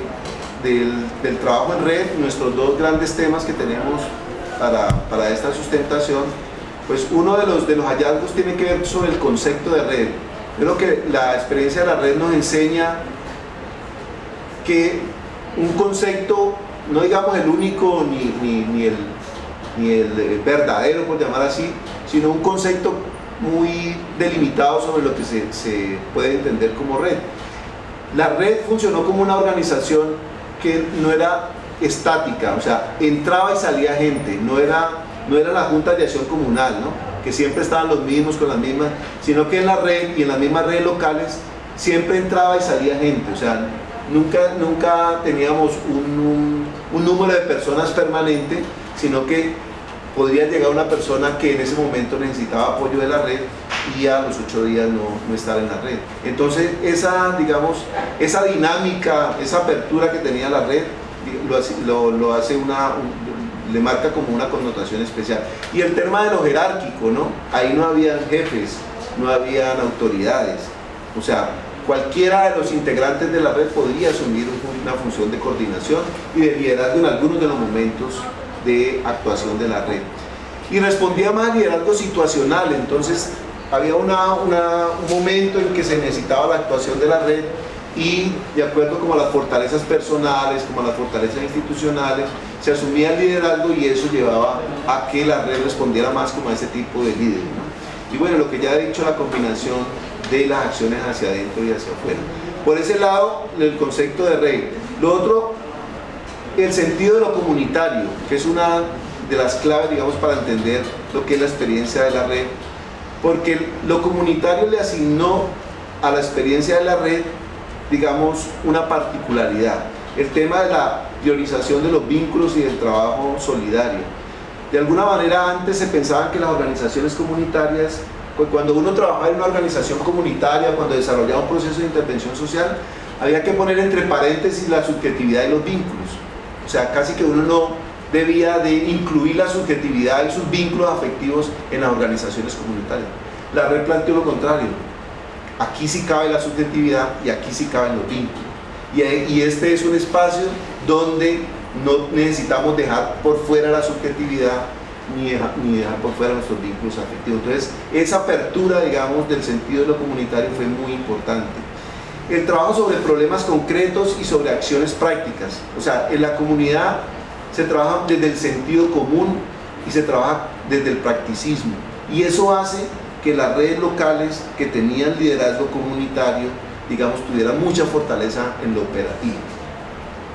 trabajo en red, nuestros dos grandes temas que tenemos para esta sustentación, pues uno de los hallazgos tiene que ver sobre el concepto de red. Creo que la experiencia de la red nos enseña que un concepto, no digamos el único ni el verdadero, por llamar así, sino un concepto muy delimitado sobre lo que se puede entender como red. La red funcionó como una organización que no era estática, o sea, entraba y salía gente, no era la junta de acción comunal, ¿no?, que siempre estaban los mismos con las mismas, sino que en la red y en las mismas redes locales siempre entraba y salía gente, o sea, nunca teníamos un número de personas permanente, sino que podría llegar una persona que en ese momento necesitaba apoyo de la red y a los 8 días no estar en la red. Entonces esa dinámica, esa apertura que tenía la red lo hace le marca como una connotación especial. Y el tema de lo jerárquico, ¿no? Ahí no habían jefes, no habían autoridades, o sea, cualquiera de los integrantes de la red podría asumir una función de coordinación y de liderazgo en algunos de los momentos de actuación de la red. Y respondía más al liderazgo situacional, entonces había un momento en que se necesitaba la actuación de la red y de acuerdo como a las fortalezas personales, como a las fortalezas institucionales, se asumía el liderazgo y eso llevaba a que la red respondiera más como a ese tipo de líder, ¿no? Y bueno, lo que ya he dicho, la combinación de las acciones hacia adentro y hacia afuera. Por ese lado, el concepto de red. Lo otro, el sentido de lo comunitario, que es una de las claves, digamos, para entender lo que es la experiencia de la red, porque lo comunitario le asignó a la experiencia de la red, digamos, una particularidad. El tema de la priorización de los vínculos y del trabajo solidario. De alguna manera antes se pensaba que las organizaciones comunitarias, cuando uno trabajaba en una organización comunitaria, cuando desarrollaba un proceso de intervención social, había que poner entre paréntesis la subjetividad y los vínculos. O sea, casi que uno no debía de incluir la subjetividad y sus vínculos afectivos en las organizaciones comunitarias. La red planteó lo contrario. Aquí sí cabe la subjetividad y aquí sí caben los vínculos. Y este es un espacio donde no necesitamos dejar por fuera la subjetividad ni dejar por fuera nuestros vínculos afectivos. Entonces, esa apertura, digamos, del sentido de lo comunitario fue muy importante. El trabajo sobre problemas concretos y sobre acciones prácticas. O sea, en la comunidad se trabaja desde el sentido común y se trabaja desde el practicismo. Y eso hace que las redes locales que tenían liderazgo comunitario, digamos, tuvieran mucha fortaleza en lo operativo.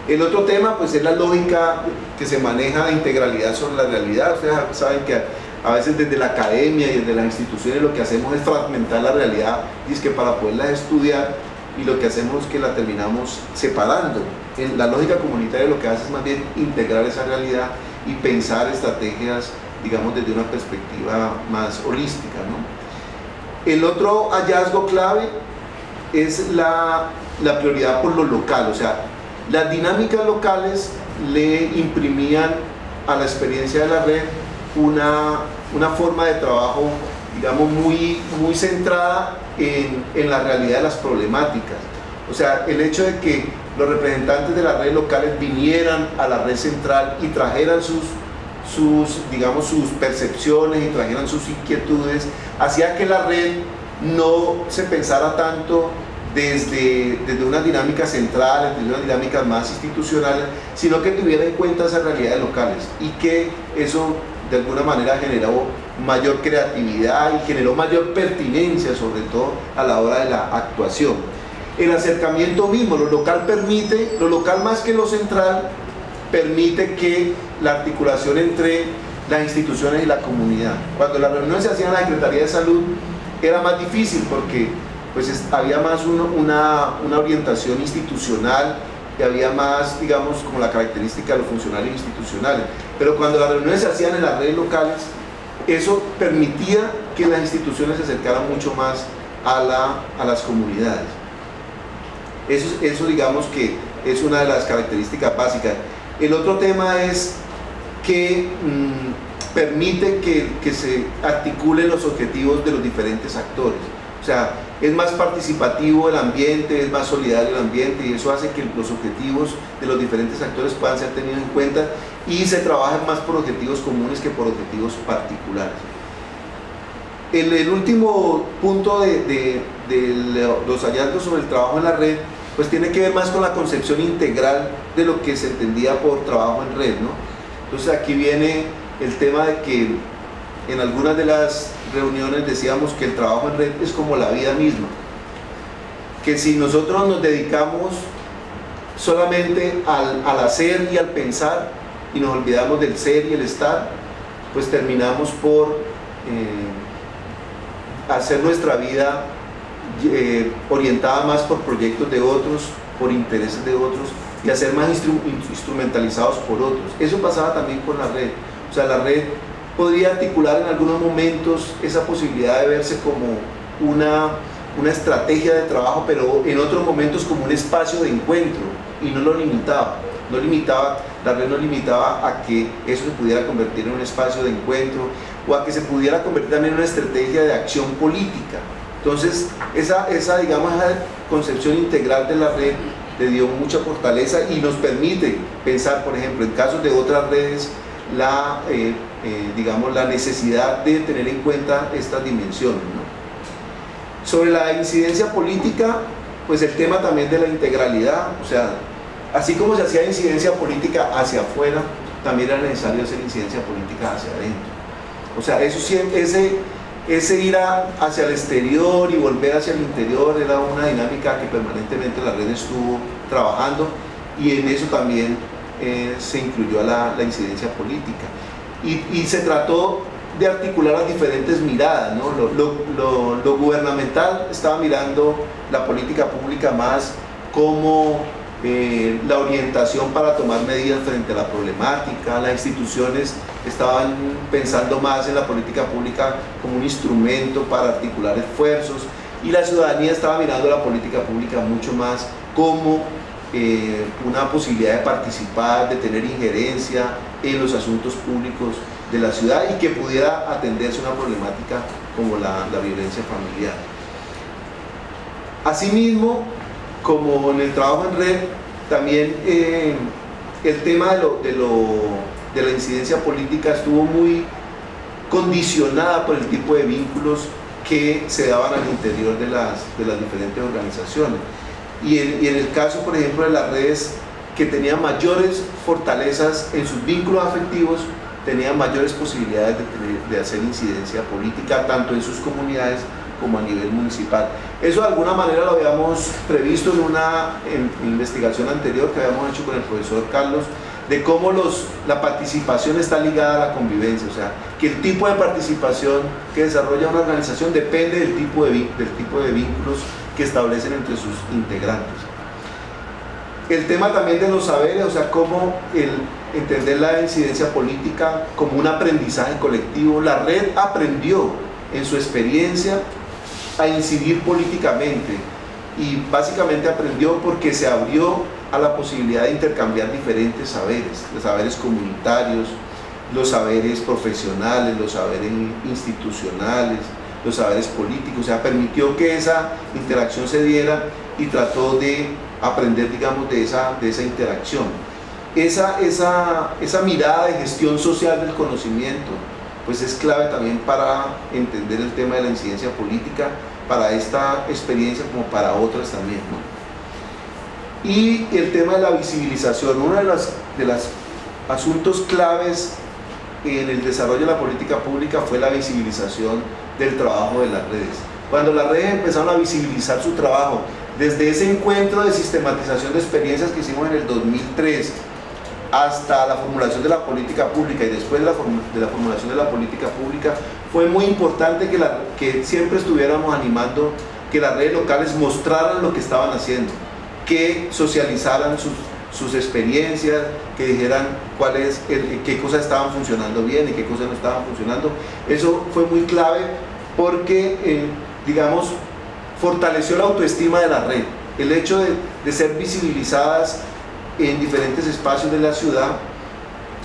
El otro tema, pues, es la lógica que se maneja de integralidad sobre la realidad. Ustedes saben que a veces desde la academia y desde las instituciones lo que hacemos es fragmentar la realidad, y es que para poderla estudiar, y lo que hacemos es que la terminamos separando. En la lógica comunitaria lo que hace es más bien integrar esa realidad y pensar estrategias, digamos, desde una perspectiva más holística, ¿no? El otro hallazgo clave es la prioridad por lo local. O sea, las dinámicas locales le imprimían a la experiencia de la red una forma de trabajo, digamos, muy centrada en la realidad de las problemáticas. O sea, el hecho de que los representantes de las redes locales vinieran a la red central y trajeran digamos, sus percepciones y trajeran sus inquietudes, hacía que la red no se pensara tanto desde unas dinámicas centrales, desde unas dinámicas más institucionales, sino que tuviera en cuenta esas realidades locales, y que eso de alguna manera generó mayor creatividad y generó mayor pertinencia, sobre todo a la hora de la actuación. El acercamiento mismo, lo local más que lo central, permite que la articulación entre las instituciones y la comunidad. Cuando las reuniones se hacían en la Secretaría de Salud era más difícil porque pues había más una orientación institucional y había más, digamos, como la característica de los funcionarios institucionales. Pero cuando las reuniones se hacían en las redes locales, eso permitía que las instituciones se acercaran mucho más a las comunidades. Eso digamos que es una de las características básicas. El otro tema es que permite que se articulen los objetivos de los diferentes actores. O sea, es más participativo el ambiente, es más solidario el ambiente, y eso hace que los objetivos de los diferentes actores puedan ser tenidos en cuenta y se trabajan más por objetivos comunes que por objetivos particulares. El último punto de los hallazgos sobre el trabajo en la red, pues tiene que ver más con la concepción integral de lo que se entendía por trabajo en red, ¿no? Entonces aquí viene el tema de que en algunas de las reuniones decíamos que el trabajo en red es como la vida misma, que si nosotros nos dedicamos solamente al hacer y al pensar y nos olvidamos del ser y el estar, pues terminamos por hacer nuestra vida orientada más por proyectos de otros, por intereses de otros, y a ser más instrumentalizados por otros. Eso pasaba también con la red. O sea, la red podría articular en algunos momentos esa posibilidad de verse como una estrategia de trabajo, pero en otros momentos como un espacio de encuentro, y no lo limitaba. la red no limitaba a que eso se pudiera convertir en un espacio de encuentro o a que se pudiera convertir también en una estrategia de acción política. Entonces, digamos, esa concepción integral de la red le dio mucha fortaleza y nos permite pensar, por ejemplo, en casos de otras redes, digamos, la necesidad de tener en cuenta estas dimensiones, ¿no? Sobre la incidencia política, pues el tema también de la integralidad, o sea, así como se hacía incidencia política hacia afuera, también era necesario hacer incidencia política hacia adentro. O sea, eso siempre, ese ir hacia el exterior y volver hacia el interior era una dinámica que permanentemente la red estuvo trabajando, y en eso también se incluyó la incidencia política. Y se trató de articular las diferentes miradas, ¿no? Lo gubernamental estaba mirando la política pública más como la orientación para tomar medidas frente a la problemática. Las instituciones estaban pensando más en la política pública como un instrumento para articular esfuerzos, y la ciudadanía estaba mirando la política pública mucho más como una posibilidad de participar, de tener injerencia en los asuntos públicos de la ciudad y que pudiera atenderse una problemática como la violencia familiar. Asimismo, como en el trabajo en red, también el tema de la incidencia política estuvo muy condicionada por el tipo de vínculos que se daban al interior de las diferentes organizaciones. Y en el caso, por ejemplo, de las redes que tenían mayores fortalezas en sus vínculos afectivos, tenían mayores posibilidades de hacer incidencia política, tanto en sus comunidades como a nivel municipal. Eso de alguna manera lo habíamos previsto en una investigación anterior que habíamos hecho con el profesor Carlos, de cómo la participación está ligada a la convivencia, o sea, que el tipo de participación que desarrolla una organización depende del tipo de vínculos que establecen entre sus integrantes. El tema también de los saberes, o sea, cómo entender la incidencia política como un aprendizaje colectivo. La red aprendió en su experiencia a incidir políticamente, y básicamente aprendió porque se abrió a la posibilidad de intercambiar diferentes saberes, los saberes comunitarios, los saberes profesionales, los saberes institucionales, los saberes políticos. O sea, permitió que esa interacción se diera y trató de aprender, digamos, de esa interacción. Esa mirada de gestión social del conocimiento, pues es clave también para entender el tema de la incidencia política, para esta experiencia como para otras también, ¿no? Y el tema de la visibilización, uno de los asuntos claves en el desarrollo de la política pública fue la visibilización del trabajo de las redes. Cuando las redes empezaron a visibilizar su trabajo, desde ese encuentro de sistematización de experiencias que hicimos en el 2003, hasta la formulación de la política pública, y después de la formulación de la política pública, fue muy importante que siempre estuviéramos animando que las redes locales mostraran lo que estaban haciendo, que socializaran sus experiencias, que dijeran qué cosas estaban funcionando bien y qué cosas no estaban funcionando. Eso fue muy clave porque, digamos, fortaleció la autoestima de la red. El hecho de ser visibilizadas en diferentes espacios de la ciudad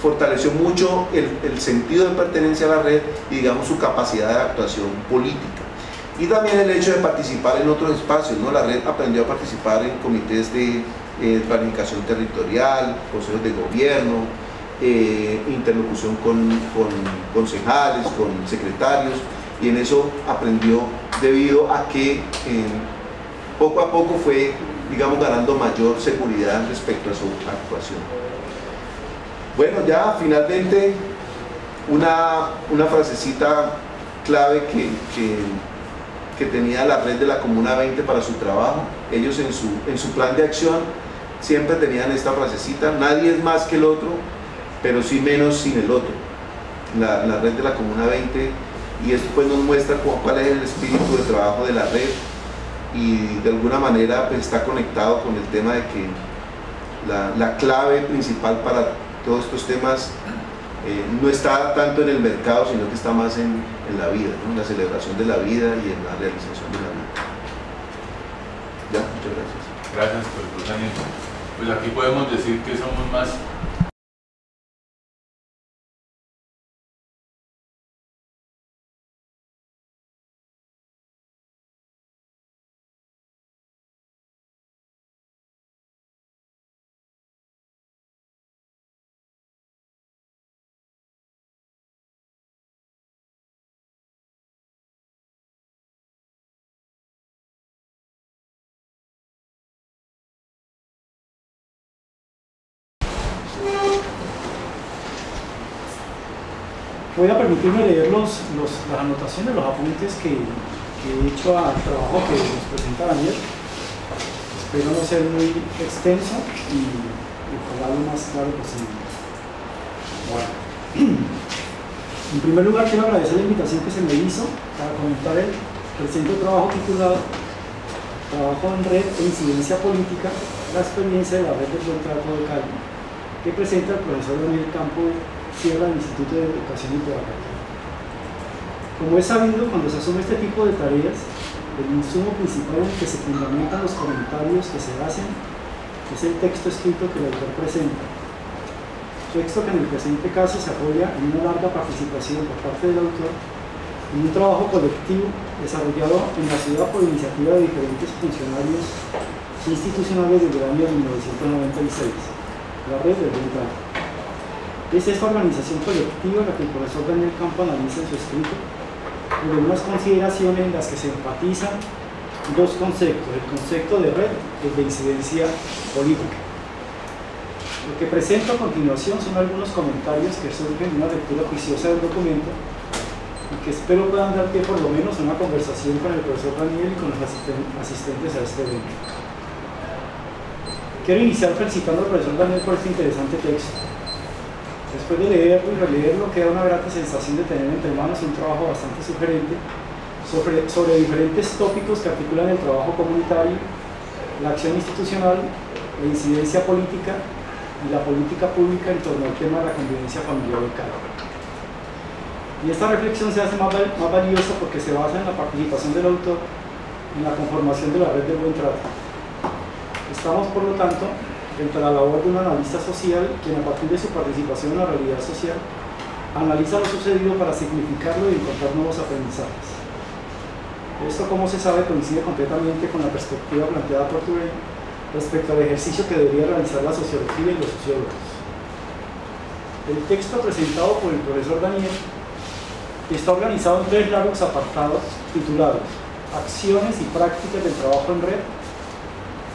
fortaleció mucho el sentido de pertenencia a la red y, digamos, su capacidad de actuación política. Y también el hecho de participar en otros espacios, ¿no? La red aprendió a participar en comités de planificación territorial, consejos de gobierno, interlocución con concejales, con secretarios, y en eso aprendió debido a que poco a poco fue, digamos, ganando mayor seguridad respecto a su actuación. Bueno, ya finalmente una frasecita clave que tenía la red de la Comuna 20 para su trabajo. Ellos en su plan de acción siempre tenían esta frasecita: nadie es más que el otro, pero sí menos sin el otro. La red de la Comuna 20, y esto pues nos muestra cuál es el espíritu de trabajo de la red, y de alguna manera pues está conectado con el tema de que la clave principal para todos estos temas no está tanto en el mercado, sino que está más en la vida, ¿no? En la celebración de la vida y en la realización de la vida. Ya, muchas gracias. Gracias, profesor Daniel. pues aquí podemos decir que somos más voy a permitirme leer las anotaciones, los apuntes que he hecho al trabajo que nos presenta Daniel. Espero no ser muy extenso y ojalá lo más claro posible. Bueno, en primer lugar quiero agradecer la invitación que se me hizo para comentar el presente trabajo titulado Trabajo en Red e Incidencia Política, la experiencia de la Red del Buen Trato de Cali, que presenta el profesor Daniel Campo Sierra del Instituto de Educación y Pedagogía. Como es sabido, cuando se asume este tipo de tareas, el insumo principal en el que se fundamentan los comentarios que se hacen es el texto escrito que el autor presenta. Texto que en el presente caso se apoya en una larga participación por parte del autor en un trabajo colectivo desarrollado en la ciudad por iniciativa de diferentes funcionarios institucionales desde el año 1996, la Red del Buen Trato. Es esta organización colectiva la que el profesor Daniel Campo analiza en su escrito, con unas consideraciones en las que se enfatizan dos conceptos, el concepto de red y el de incidencia política. Lo que presento a continuación son algunos comentarios que surgen de una lectura juiciosa del documento y que espero puedan dar pie por lo menos a una conversación con el profesor Daniel y con los asistentes a este evento. Quiero iniciar felicitando al profesor Daniel por este interesante texto. Después de leerlo y releerlo, queda una grata sensación de tener entre manos un trabajo bastante sugerente sobre diferentes tópicos que articulan el trabajo comunitario, la acción institucional, la incidencia política y la política pública en torno al tema de la convivencia familiar local. Y esta reflexión se hace más valiosa porque se basa en la participación del autor en la conformación de la Red del Buen Trato. Estamos, por lo tanto, frente a la labor de un analista social, quien a partir de su participación en la realidad social, analiza lo sucedido para significarlo y encontrar nuevos aprendizajes. Esto, como se sabe, coincide completamente con la perspectiva planteada por Touré respecto al ejercicio que debería realizar la sociología y los sociólogos. El texto presentado por el profesor Daniel está organizado en 3 largos apartados titulados Acciones y prácticas del trabajo en red,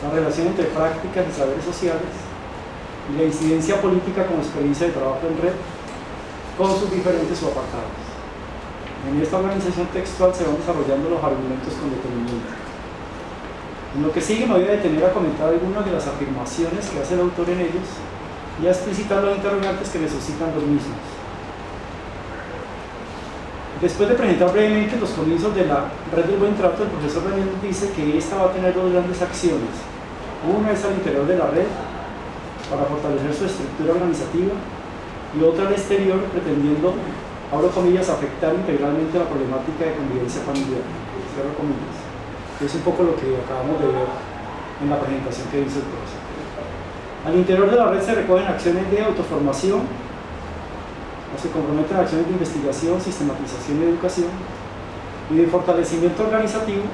la relación entre prácticas y saberes sociales y la incidencia política como experiencia de trabajo en red, con sus diferentes subapartados. En esta organización textual se van desarrollando los argumentos con detenimiento. En lo que sigue me voy a detener a comentar algunas de las afirmaciones que hace el autor en ellos y a explicitar los interrogantes que me suscitan los mismos. Después de presentar brevemente los comienzos de la Red del Buen Trato, el profesor Daniel dice que esta va a tener 2 grandes acciones. Una es al interior de la red, para fortalecer su estructura organizativa, y otra al exterior, pretendiendo, abro comillas, afectar integralmente la problemática de convivencia familiar, cierro comillas. Es un poco lo que acabamos de ver en la presentación que hizo el profesor. Al interior de la red se recogen acciones de autoformación, se comprometen a acciones de investigación, sistematización y educación, y de fortalecimiento organizativo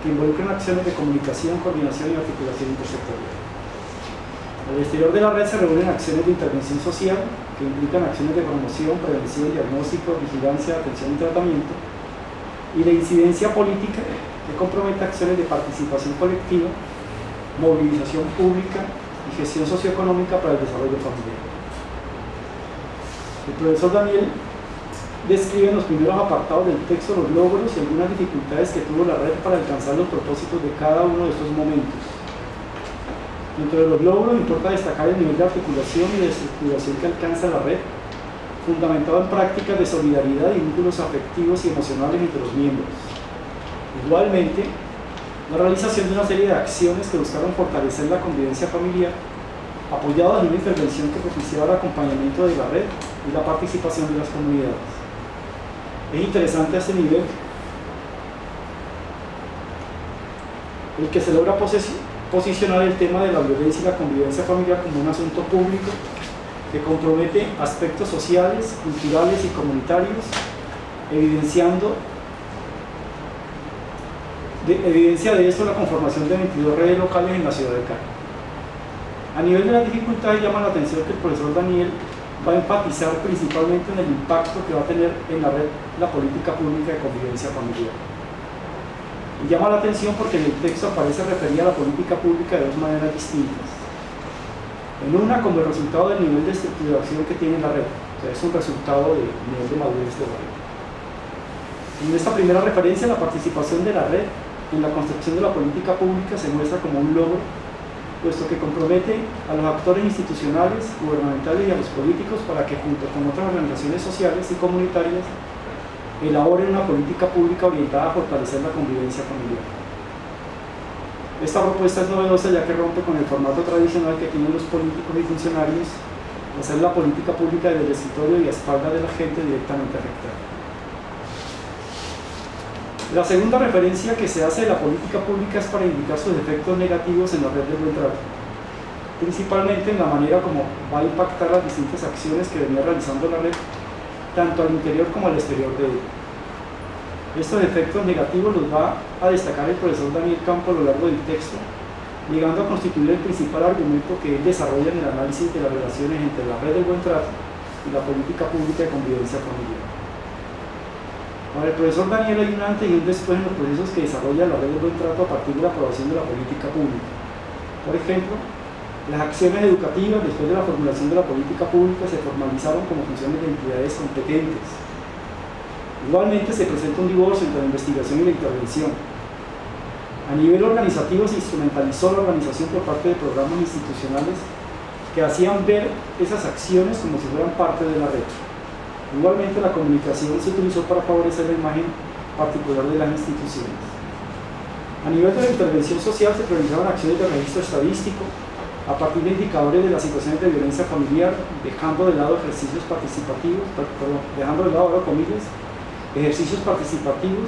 que involucran acciones de comunicación, coordinación y articulación intersectorial. Al exterior de la red se reúnen acciones de intervención social que implican acciones de promoción, prevención, diagnóstico, vigilancia, atención y tratamiento, y la incidencia política que compromete acciones de participación colectiva, movilización pública y gestión socioeconómica para el desarrollo familiar. El profesor Daniel describe en los primeros apartados del texto los logros y algunas dificultades que tuvo la red para alcanzar los propósitos de cada uno de estos momentos. Dentro de los logros importa destacar el nivel de articulación y de estructuración que alcanza la red, fundamentado en prácticas de solidaridad y vínculos afectivos y emocionales entre los miembros. Igualmente, la realización de una serie de acciones que buscaron fortalecer la convivencia familiar, apoyadas en una intervención que propiciaba el acompañamiento de la red y la participación de las comunidades. Es interesante a este nivel el que se logra posicionar el tema de la violencia y la convivencia familiar como un asunto público que compromete aspectos sociales, culturales y comunitarios, evidencia de esto la conformación de 22 redes locales en la ciudad de Cali. A nivel de las dificultades llama la atención que el profesor Daniel va a enfatizar principalmente en el impacto que va a tener en la red la política pública de convivencia familiar. Y llama la atención porque en el texto aparece referida a la política pública de dos maneras distintas. En una, como el resultado del nivel de estructuración que tiene la red, o sea, es un resultado del nivel de madurez de la red. En esta primera referencia, la participación de la red en la construcción de la política pública se muestra como un logro, puesto que compromete a los actores institucionales, gubernamentales y a los políticos para que, junto con otras organizaciones sociales y comunitarias, elaboren una política pública orientada a fortalecer la convivencia familiar. Esta propuesta es novedosa ya que rompe con el formato tradicional que tienen los políticos y funcionarios de hacer la política pública desde el escritorio y a espaldas de la gente directamente afectada. La segunda referencia que se hace de la política pública es para indicar sus efectos negativos en la red de buen trato, principalmente en la manera como va a impactar las distintas acciones que venía realizando la red, tanto al interior como al exterior de ella. Estos efectos negativos los va a destacar el profesor Daniel Campo a lo largo del texto, llegando a constituir el principal argumento que él desarrolla en el análisis de las relaciones entre la red del buen trato y la política pública de convivencia familiar. Para el profesor Daniel hay un antes y un después en los procesos que desarrolla la red del buen trato a partir de la aprobación de la política pública. Por ejemplo, las acciones educativas después de la formulación de la política pública se formalizaron como funciones de entidades competentes. Igualmente se presenta un divorcio entre la investigación y la intervención. A nivel organizativo se instrumentalizó la organización por parte de programas institucionales que hacían ver esas acciones como si fueran parte de la red. Igualmente la comunicación se utilizó para favorecer la imagen particular de las instituciones. A nivel de la intervención social se priorizaban acciones de registro estadístico a partir de indicadores de las situaciones de violencia familiar, dejando de lado ejercicios participativos, dejando de lado, abro comillas, ejercicios participativos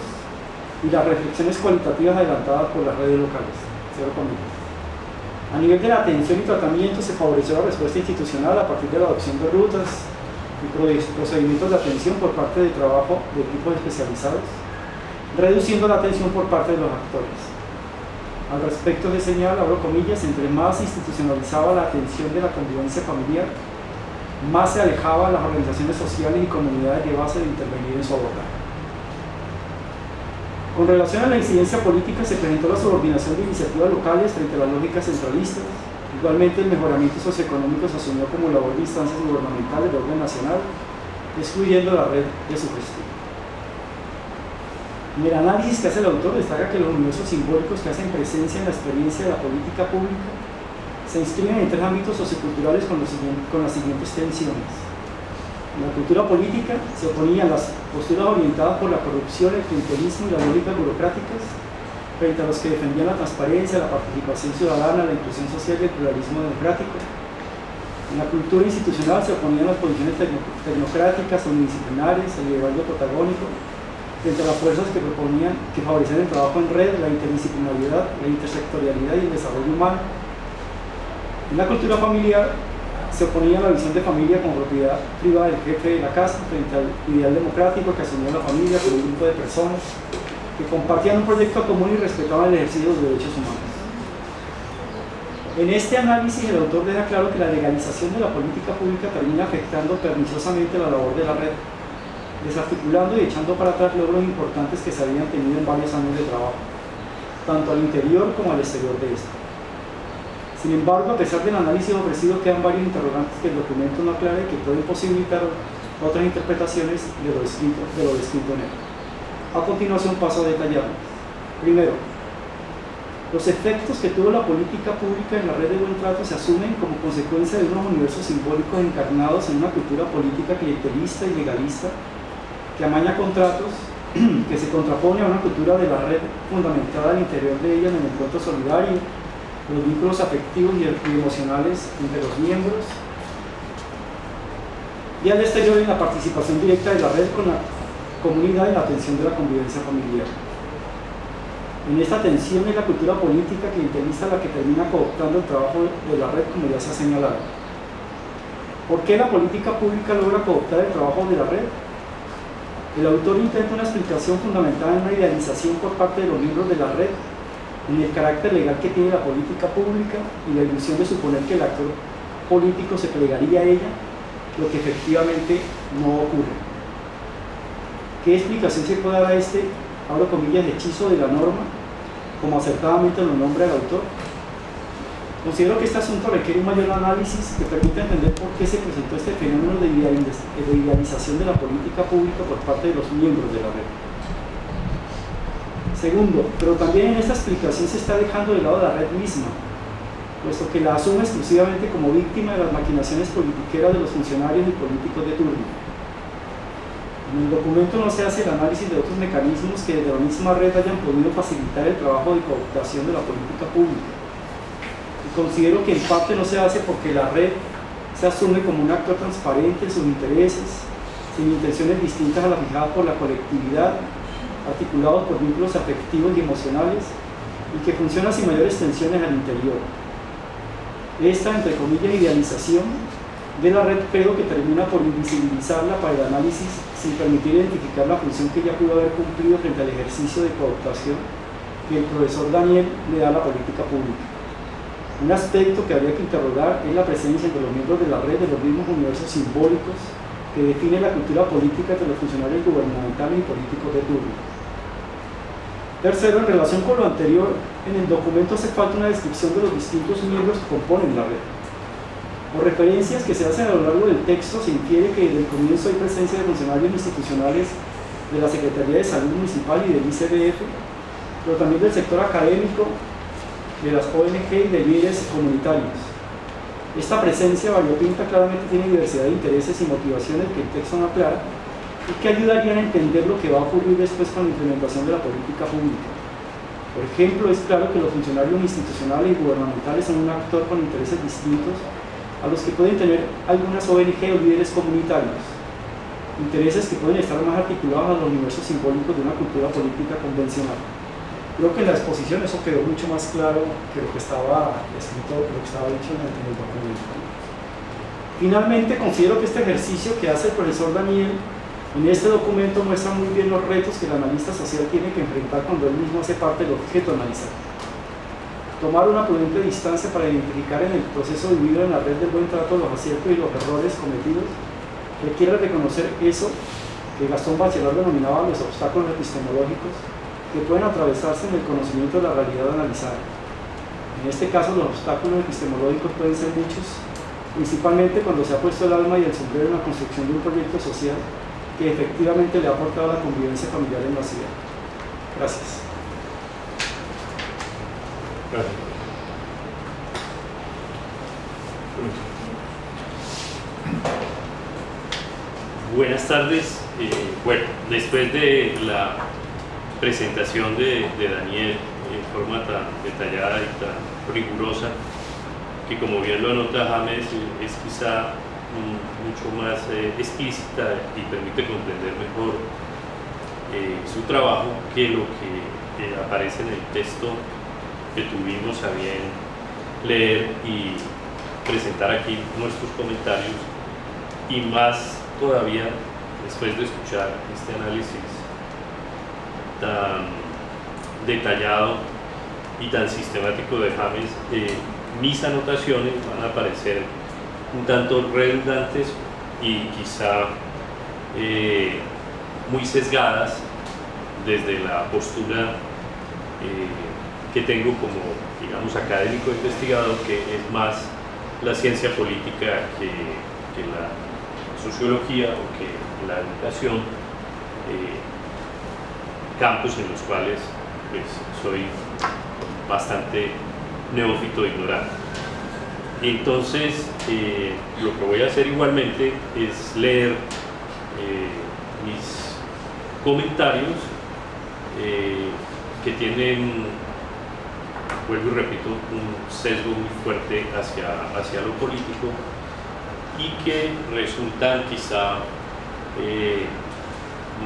y las reflexiones cualitativas adelantadas por las redes locales. A nivel de la atención y tratamiento se favoreció la respuesta institucional a partir de la adopción de rutas y procedimientos de atención por parte del trabajo de equipos especializados, reduciendo la atención por parte de los actores. Al respecto se señala, abro comillas, entre más se institucionalizaba la atención de la convivencia familiar, más se alejaba a las organizaciones sociales y comunidades de base de intervenir en su abordaje. Con relación a la incidencia política se presentó la subordinación de iniciativas locales frente a las lógicas centralistas. Igualmente el mejoramiento socioeconómico se asumió como labor de instancias gubernamentales de orden nacional, excluyendo la red de su gestión. En el análisis que hace el autor destaca que los universos simbólicos que hacen presencia en la experiencia de la política pública se inscriben en tres ámbitos socioculturales con las siguientes tensiones. En la cultura política se oponían las posturas orientadas por la corrupción, el clientelismo y las lógicas burocráticas frente a los que defendían la transparencia, la participación ciudadana, la inclusión social y el pluralismo democrático. En la cultura institucional se oponían las posiciones tecnocráticas, unidisciplinares, el liderazgo protagónico frente a las fuerzas que favorecían el trabajo en red, la interdisciplinaridad, la intersectorialidad y el desarrollo humano. En la cultura familiar se oponía a la visión de familia como propiedad privada del jefe de la casa frente al ideal democrático que asumía la familia como un grupo de personas que compartían un proyecto común y respetaban el ejercicio de los derechos humanos. En este análisis el autor deja claro que la legalización de la política pública termina afectando perniciosamente la labor de la red, desarticulando y echando para atrás logros importantes que se habían tenido en varios años de trabajo, tanto al interior como al exterior de esta. Sin embargo, a pesar del análisis ofrecido, quedan varios interrogantes que el documento no aclara y que pueden posibilitar otras interpretaciones de lo descrito en él. A continuación paso a detallarlos. Primero, los efectos que tuvo la política pública en la red de buen trato se asumen como consecuencia de unos universos simbólicos encarnados en una cultura política clientelista y legalista que amaña contratos, que se contrapone a una cultura de la red fundamentada al interior de ella en el encuentro solidario, los vínculos afectivos y emocionales entre los miembros, y al exterior en la participación directa de la red con la comunidad y la atención de la convivencia familiar. En esta tensión es la cultura política clientelista la que termina cooptando el trabajo de la red, como ya se ha señalado. ¿Por qué la política pública logra cooptar el trabajo de la red? El autor intenta una explicación fundamentada en una idealización por parte de los miembros de la red, en el carácter legal que tiene la política pública y la ilusión de suponer que el actor político se plegaría a ella, lo que efectivamente no ocurre. ¿Qué explicación se puede dar a este, abro comillas, hechizo de la norma, como acertadamente lo nombra el autor? Considero que este asunto requiere un mayor análisis que permita entender por qué se presentó este fenómeno de idealización de la política pública por parte de los miembros de la red. Segundo, pero también en esta explicación se está dejando de lado la red misma, puesto que la asume exclusivamente como víctima de las maquinaciones politiqueras de los funcionarios y políticos de turno. En el documento no se hace el análisis de otros mecanismos que desde la misma red hayan podido facilitar el trabajo de cooptación de la política pública. Y considero que en parte no se hace porque la red se asume como un actor transparente en sus intereses, sin intenciones distintas a las fijadas por la colectividad, articulados por vínculos afectivos y emocionales, y que funciona sin mayores tensiones al interior. Esta, entre comillas, idealización de la red creo que termina por invisibilizarla para el análisis sin permitir identificar la función que ella pudo haber cumplido frente al ejercicio de cooptación que el profesor Daniel le da a la política pública. Un aspecto que habría que interrogar es la presencia entre los miembros de la red de los mismos universos simbólicos que define la cultura política entre los funcionarios gubernamentales y políticos de turno. Tercero, en relación con lo anterior, en el documento hace falta una descripción de los distintos miembros que componen la red. Por referencias que se hacen a lo largo del texto, se infiere que desde el comienzo hay presencia de funcionarios institucionales de la Secretaría de Salud Municipal y del ICBF, pero también del sector académico, de las ONG y de líderes comunitarios. Esta presencia variopinta claramente tiene diversidad de intereses y motivaciones que el texto no aclara y que ayudarían a entender lo que va a ocurrir después con la implementación de la política pública. Por ejemplo, es claro que los funcionarios institucionales y gubernamentales son un actor con intereses distintos a los que pueden tener algunas ONG o líderes comunitarios, intereses que pueden estar más articulados a los universos simbólicos de una cultura política convencional. Creo que en la exposición eso quedó mucho más claro que lo que estaba escrito, lo que estaba dicho en el documento. Finalmente, considero que este ejercicio que hace el profesor Daniel en este documento muestra muy bien los retos que el analista social tiene que enfrentar cuando él mismo hace parte del objeto analizado. Tomar una prudente distancia para identificar en el proceso vivido en la red del buen trato los aciertos y los errores cometidos requiere reconocer eso que Gastón Bachelard denominaba los obstáculos epistemológicos que pueden atravesarse en el conocimiento de la realidad analizada. En este caso, los obstáculos epistemológicos pueden ser muchos, principalmente cuando se ha puesto el alma y el sombrero en la construcción de un proyecto social que efectivamente le ha aportado a la convivencia familiar en la ciudad. Gracias. Gracias. Buenas tardes. Bueno, después de la presentación de Daniel en forma tan detallada y tan rigurosa, que como bien lo anota James, es quizá mucho más explícita y permite comprender mejor su trabajo que lo que aparece en el texto que tuvimos a bien leer y presentar aquí nuestros comentarios, y más todavía después de escuchar este análisis tan detallado y tan sistemático de James. Mis anotaciones van a parecer un tanto redundantes y quizá muy sesgadas desde la postura que tengo como, digamos, académico investigador, que es más la ciencia política que la sociología o que la educación, campos en los cuales pues, soy bastante neófito e ignorante. Entonces, lo que voy a hacer igualmente es leer mis comentarios que tienen, vuelvo y repito, un sesgo muy fuerte hacia lo político y que resultan quizá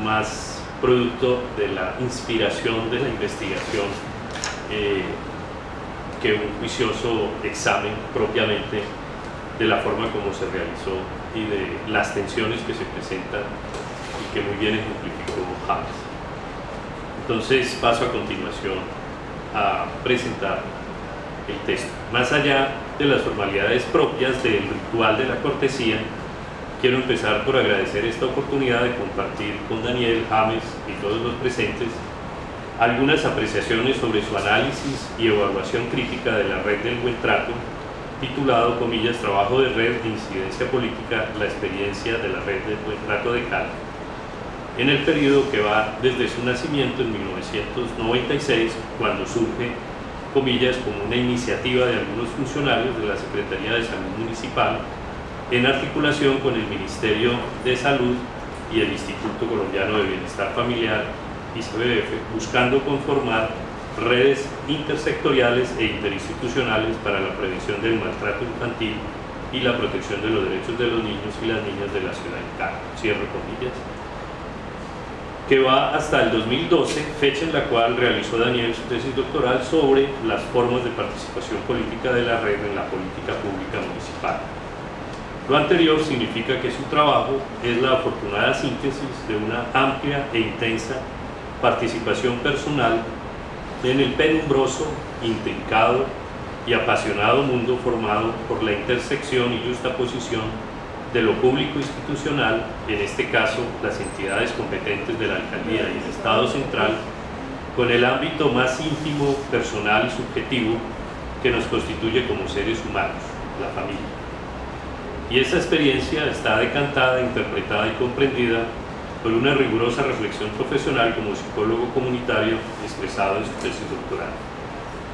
más producto de la inspiración de la investigación que un juicioso examen propiamente de la forma como se realizó y de las tensiones que se presentan y que muy bien ejemplificó James. Entonces paso a continuación a presentar el texto. Más allá de las formalidades propias del ritual de la cortesía, quiero empezar por agradecer esta oportunidad de compartir con Daniel, James y todos los presentes algunas apreciaciones sobre su análisis y evaluación crítica de la Red del Buen Trato, titulado, comillas, Trabajo de Red de Incidencia Política, la experiencia de la Red del Buen Trato de Cali, en el periodo que va desde su nacimiento en 1996, cuando surge, comillas, como una iniciativa de algunos funcionarios de la Secretaría de Salud Municipal, en articulación con el Ministerio de Salud y el Instituto Colombiano de Bienestar Familiar, ICBF, buscando conformar redes intersectoriales e interinstitucionales para la prevención del maltrato infantil y la protección de los derechos de los niños y las niñas de la ciudad de Cali, cierro comillas, que va hasta el 2012, fecha en la cual realizó Daniel su tesis doctoral sobre las formas de participación política de la red en la política pública municipal. Lo anterior significa que su trabajo es la afortunada síntesis de una amplia e intensa participación personal en el penumbroso, intrincado y apasionado mundo formado por la intersección y justaposición de lo público institucional, en este caso las entidades competentes de la alcaldía y el Estado central, con el ámbito más íntimo, personal y subjetivo que nos constituye como seres humanos, la familia. Y esa experiencia está decantada, interpretada y comprendida por una rigurosa reflexión profesional como psicólogo comunitario expresado en su tesis doctoral.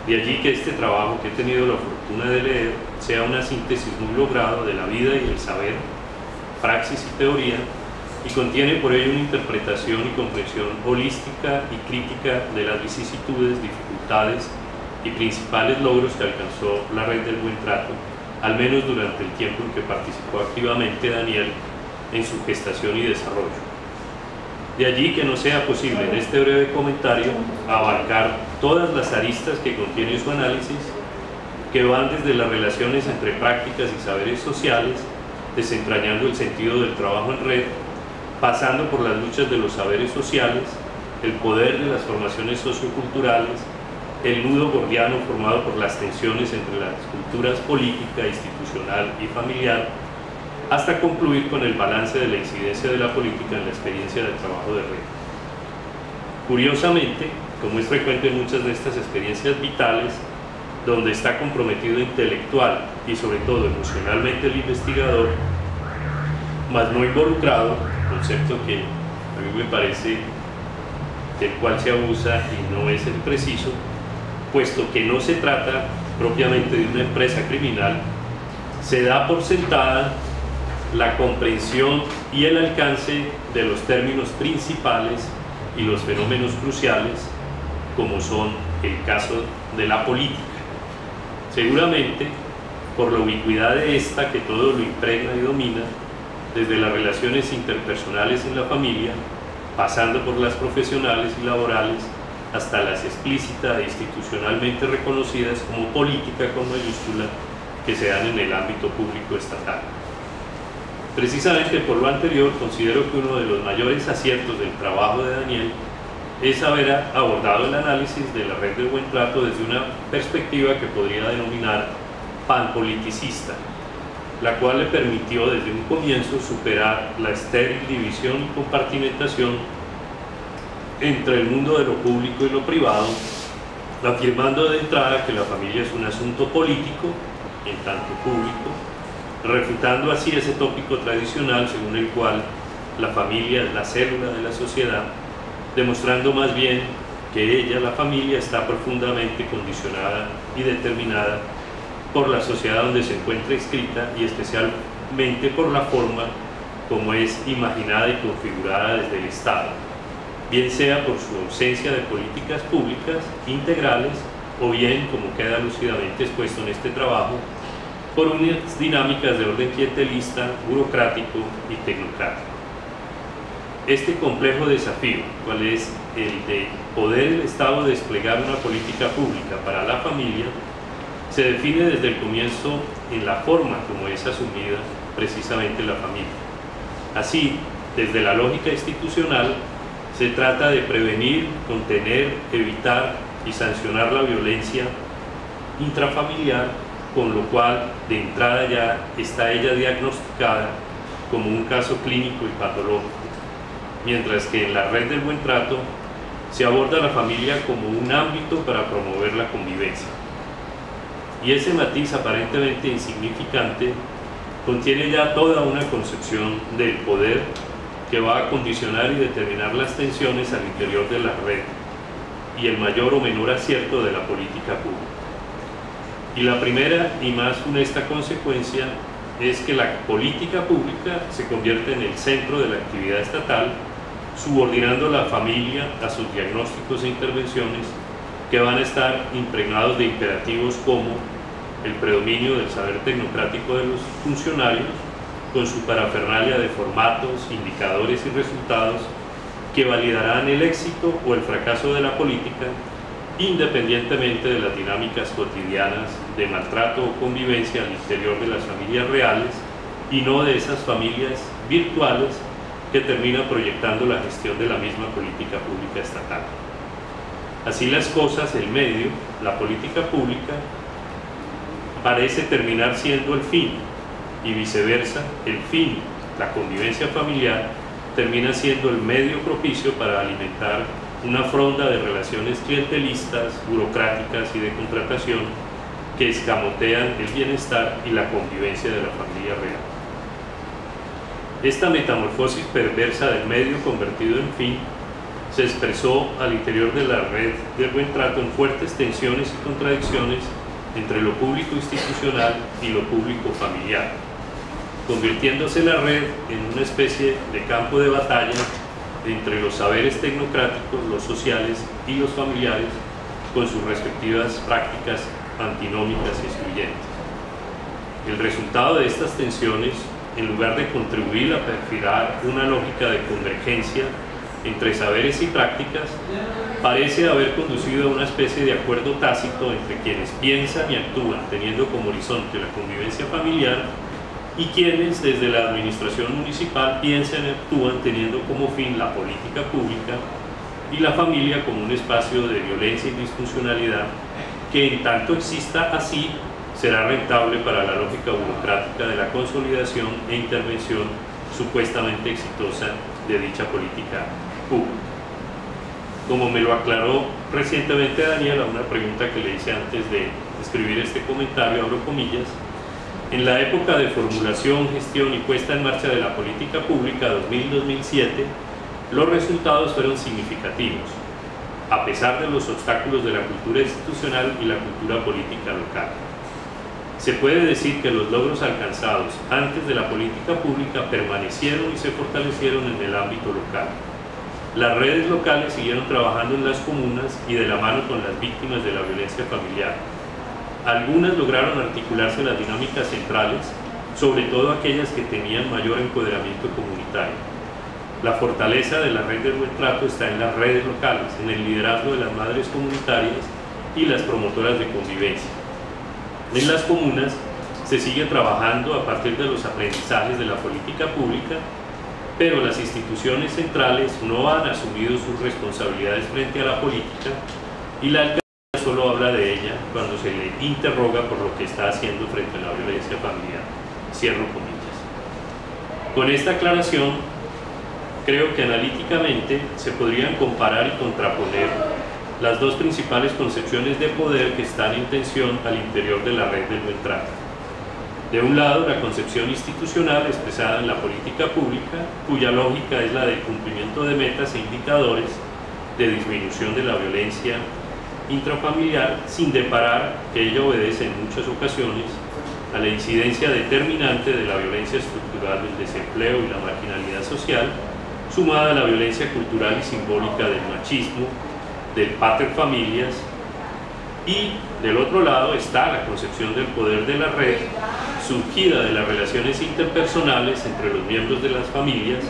De allí que este trabajo que he tenido la fortuna de leer sea una síntesis muy lograda de la vida y el saber, praxis y teoría, y contiene por ello una interpretación y comprensión holística y crítica de las vicisitudes, dificultades y principales logros que alcanzó la Red del Buen Trato, al menos durante el tiempo en que participó activamente Daniel en su gestación y desarrollo. De allí que no sea posible en este breve comentario abarcar todas las aristas que contiene su análisis, que van desde las relaciones entre prácticas y saberes sociales, desentrañando el sentido del trabajo en red, pasando por las luchas de los saberes sociales, el poder de las formaciones socioculturales, el nudo gordiano formado por las tensiones entre las culturas política, institucional y familiar, hasta concluir con el balance de la incidencia de la política en la experiencia del trabajo de red. Curiosamente, como es frecuente en muchas de estas experiencias vitales, donde está comprometido intelectual y sobre todo emocionalmente el investigador, mas no involucrado, concepto que a mí me parece del cual se abusa y no es el preciso, puesto que no se trata propiamente de una empresa criminal, se da por sentada la comprensión y el alcance de los términos principales y los fenómenos cruciales, como son el caso de la política. Seguramente, por la ubicuidad de esta que todo lo impregna y domina, desde las relaciones interpersonales en la familia, pasando por las profesionales y laborales, hasta las explícitas e institucionalmente reconocidas como política con mayúscula que se dan en el ámbito público estatal. Precisamente por lo anterior, considero que uno de los mayores aciertos del trabajo de Daniel es haber abordado el análisis de la Red del Buen Trato desde una perspectiva que podría denominar panpoliticista, la cual le permitió desde un comienzo superar la estéril división y compartimentación entre el mundo de lo público y lo privado, afirmando de entrada que la familia es un asunto político en tanto público, refutando así ese tópico tradicional según el cual la familia es la célula de la sociedad, demostrando más bien que ella, la familia, está profundamente condicionada y determinada por la sociedad donde se encuentra inscrita y especialmente por la forma como es imaginada y configurada desde el Estado, bien sea por su ausencia de políticas públicas integrales o bien, como queda lúcidamente expuesto en este trabajo, por unas dinámicas de orden clientelista, burocrático y tecnocrático. este complejo desafío, cuál es el de poder el Estado desplegar una política pública para la familia, se define desde el comienzo en la forma como es asumida precisamente la familia. Así, desde la lógica institucional, se trata de prevenir, contener, evitar y sancionar la violencia intrafamiliar, con lo cual de entrada ya está ella diagnosticada como un caso clínico y patológico, mientras que en la red del buen trato se aborda la familia como un ámbito para promover la convivencia. Y ese matiz aparentemente insignificante contiene ya toda una concepción del poder que va a condicionar y determinar las tensiones al interior de la red y el mayor o menor acierto de la política pública. Y la primera y más funesta consecuencia es que la política pública se convierte en el centro de la actividad estatal, subordinando a la familia a sus diagnósticos e intervenciones que van a estar impregnados de imperativos como el predominio del saber tecnocrático de los funcionarios, con su parafernalia de formatos, indicadores y resultados que validarán el éxito o el fracaso de la política, independientemente de las dinámicas cotidianas de maltrato o convivencia al interior de las familias reales y no de esas familias virtuales que terminan proyectando la gestión de la misma política pública estatal. Así las cosas, el medio, la política pública, parece terminar siendo el fin, y viceversa, el fin, la convivencia familiar, termina siendo el medio propicio para alimentar una fronda de relaciones clientelistas, burocráticas y de contratación que escamotean el bienestar y la convivencia de la familia real. Esta metamorfosis perversa del medio convertido en fin se expresó al interior de la red del buen trato en fuertes tensiones y contradicciones entre lo público institucional y lo público familiar, convirtiéndose la red en una especie de campo de batalla entre los saberes tecnocráticos, los sociales y los familiares, con sus respectivas prácticas antinómicas y excluyentes. El resultado de estas tensiones, en lugar de contribuir a perfilar una lógica de convergencia entre saberes y prácticas, parece haber conducido a una especie de acuerdo tácito entre quienes piensan y actúan teniendo como horizonte la convivencia familiar y quienes desde la administración municipal piensan y actúan teniendo como fin la política pública y la familia como un espacio de violencia y disfuncionalidad que en tanto exista así será rentable para la lógica burocrática de la consolidación e intervención supuestamente exitosa de dicha política pública. Como me lo aclaró recientemente Daniel a una pregunta que le hice antes de escribir este comentario, abro comillas, en la época de formulación, gestión y puesta en marcha de la política pública 2000-2007, los resultados fueron significativos, a pesar de los obstáculos de la cultura institucional y la cultura política local. Se puede decir que los logros alcanzados antes de la política pública permanecieron y se fortalecieron en el ámbito local. Las redes locales siguieron trabajando en las comunas y de la mano con las víctimas de la violencia familiar. Algunas lograron articularse en las dinámicas centrales, sobre todo aquellas que tenían mayor empoderamiento comunitario. La fortaleza de la red del buen trato está en las redes locales, en el liderazgo de las madres comunitarias y las promotoras de convivencia. En las comunas se sigue trabajando a partir de los aprendizajes de la política pública, pero las instituciones centrales no han asumido sus responsabilidades frente a la política y la alcaldía solo habla de ella cuando se le interroga por lo que está haciendo frente a la violencia familiar. Cierro comillas. Con esta aclaración, creo que analíticamente se podrían comparar y contraponer las dos principales concepciones de poder que están en tensión al interior de la red del buen trato. De un lado, la concepción institucional expresada en la política pública, cuya lógica es la del cumplimiento de metas e indicadores de disminución de la violencia intrafamiliar, sin deparar que ella obedece en muchas ocasiones a la incidencia determinante de la violencia estructural del desempleo y la marginalidad social, sumada a la violencia cultural y simbólica del machismo, del paterfamilias, y del otro lado está la concepción del poder de la red, surgida de las relaciones interpersonales entre los miembros de las familias,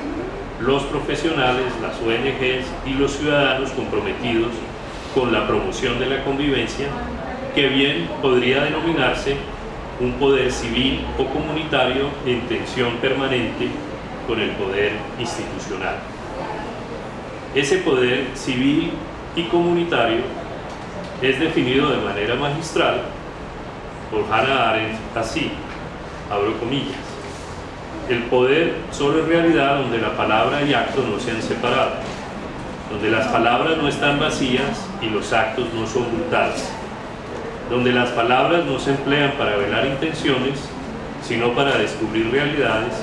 los profesionales, las ONGs y los ciudadanos comprometidos con la promoción de la convivencia, que bien podría denominarse un poder civil o comunitario en tensión permanente con el poder institucional. Ese poder civil y comunitario es definido de manera magistral por Hannah Arendt así, abro comillas: el poder solo es realidad donde la palabra y acto no se han separado, donde las palabras no están vacías y los actos no son brutales, donde las palabras no se emplean para velar intenciones, sino para descubrir realidades,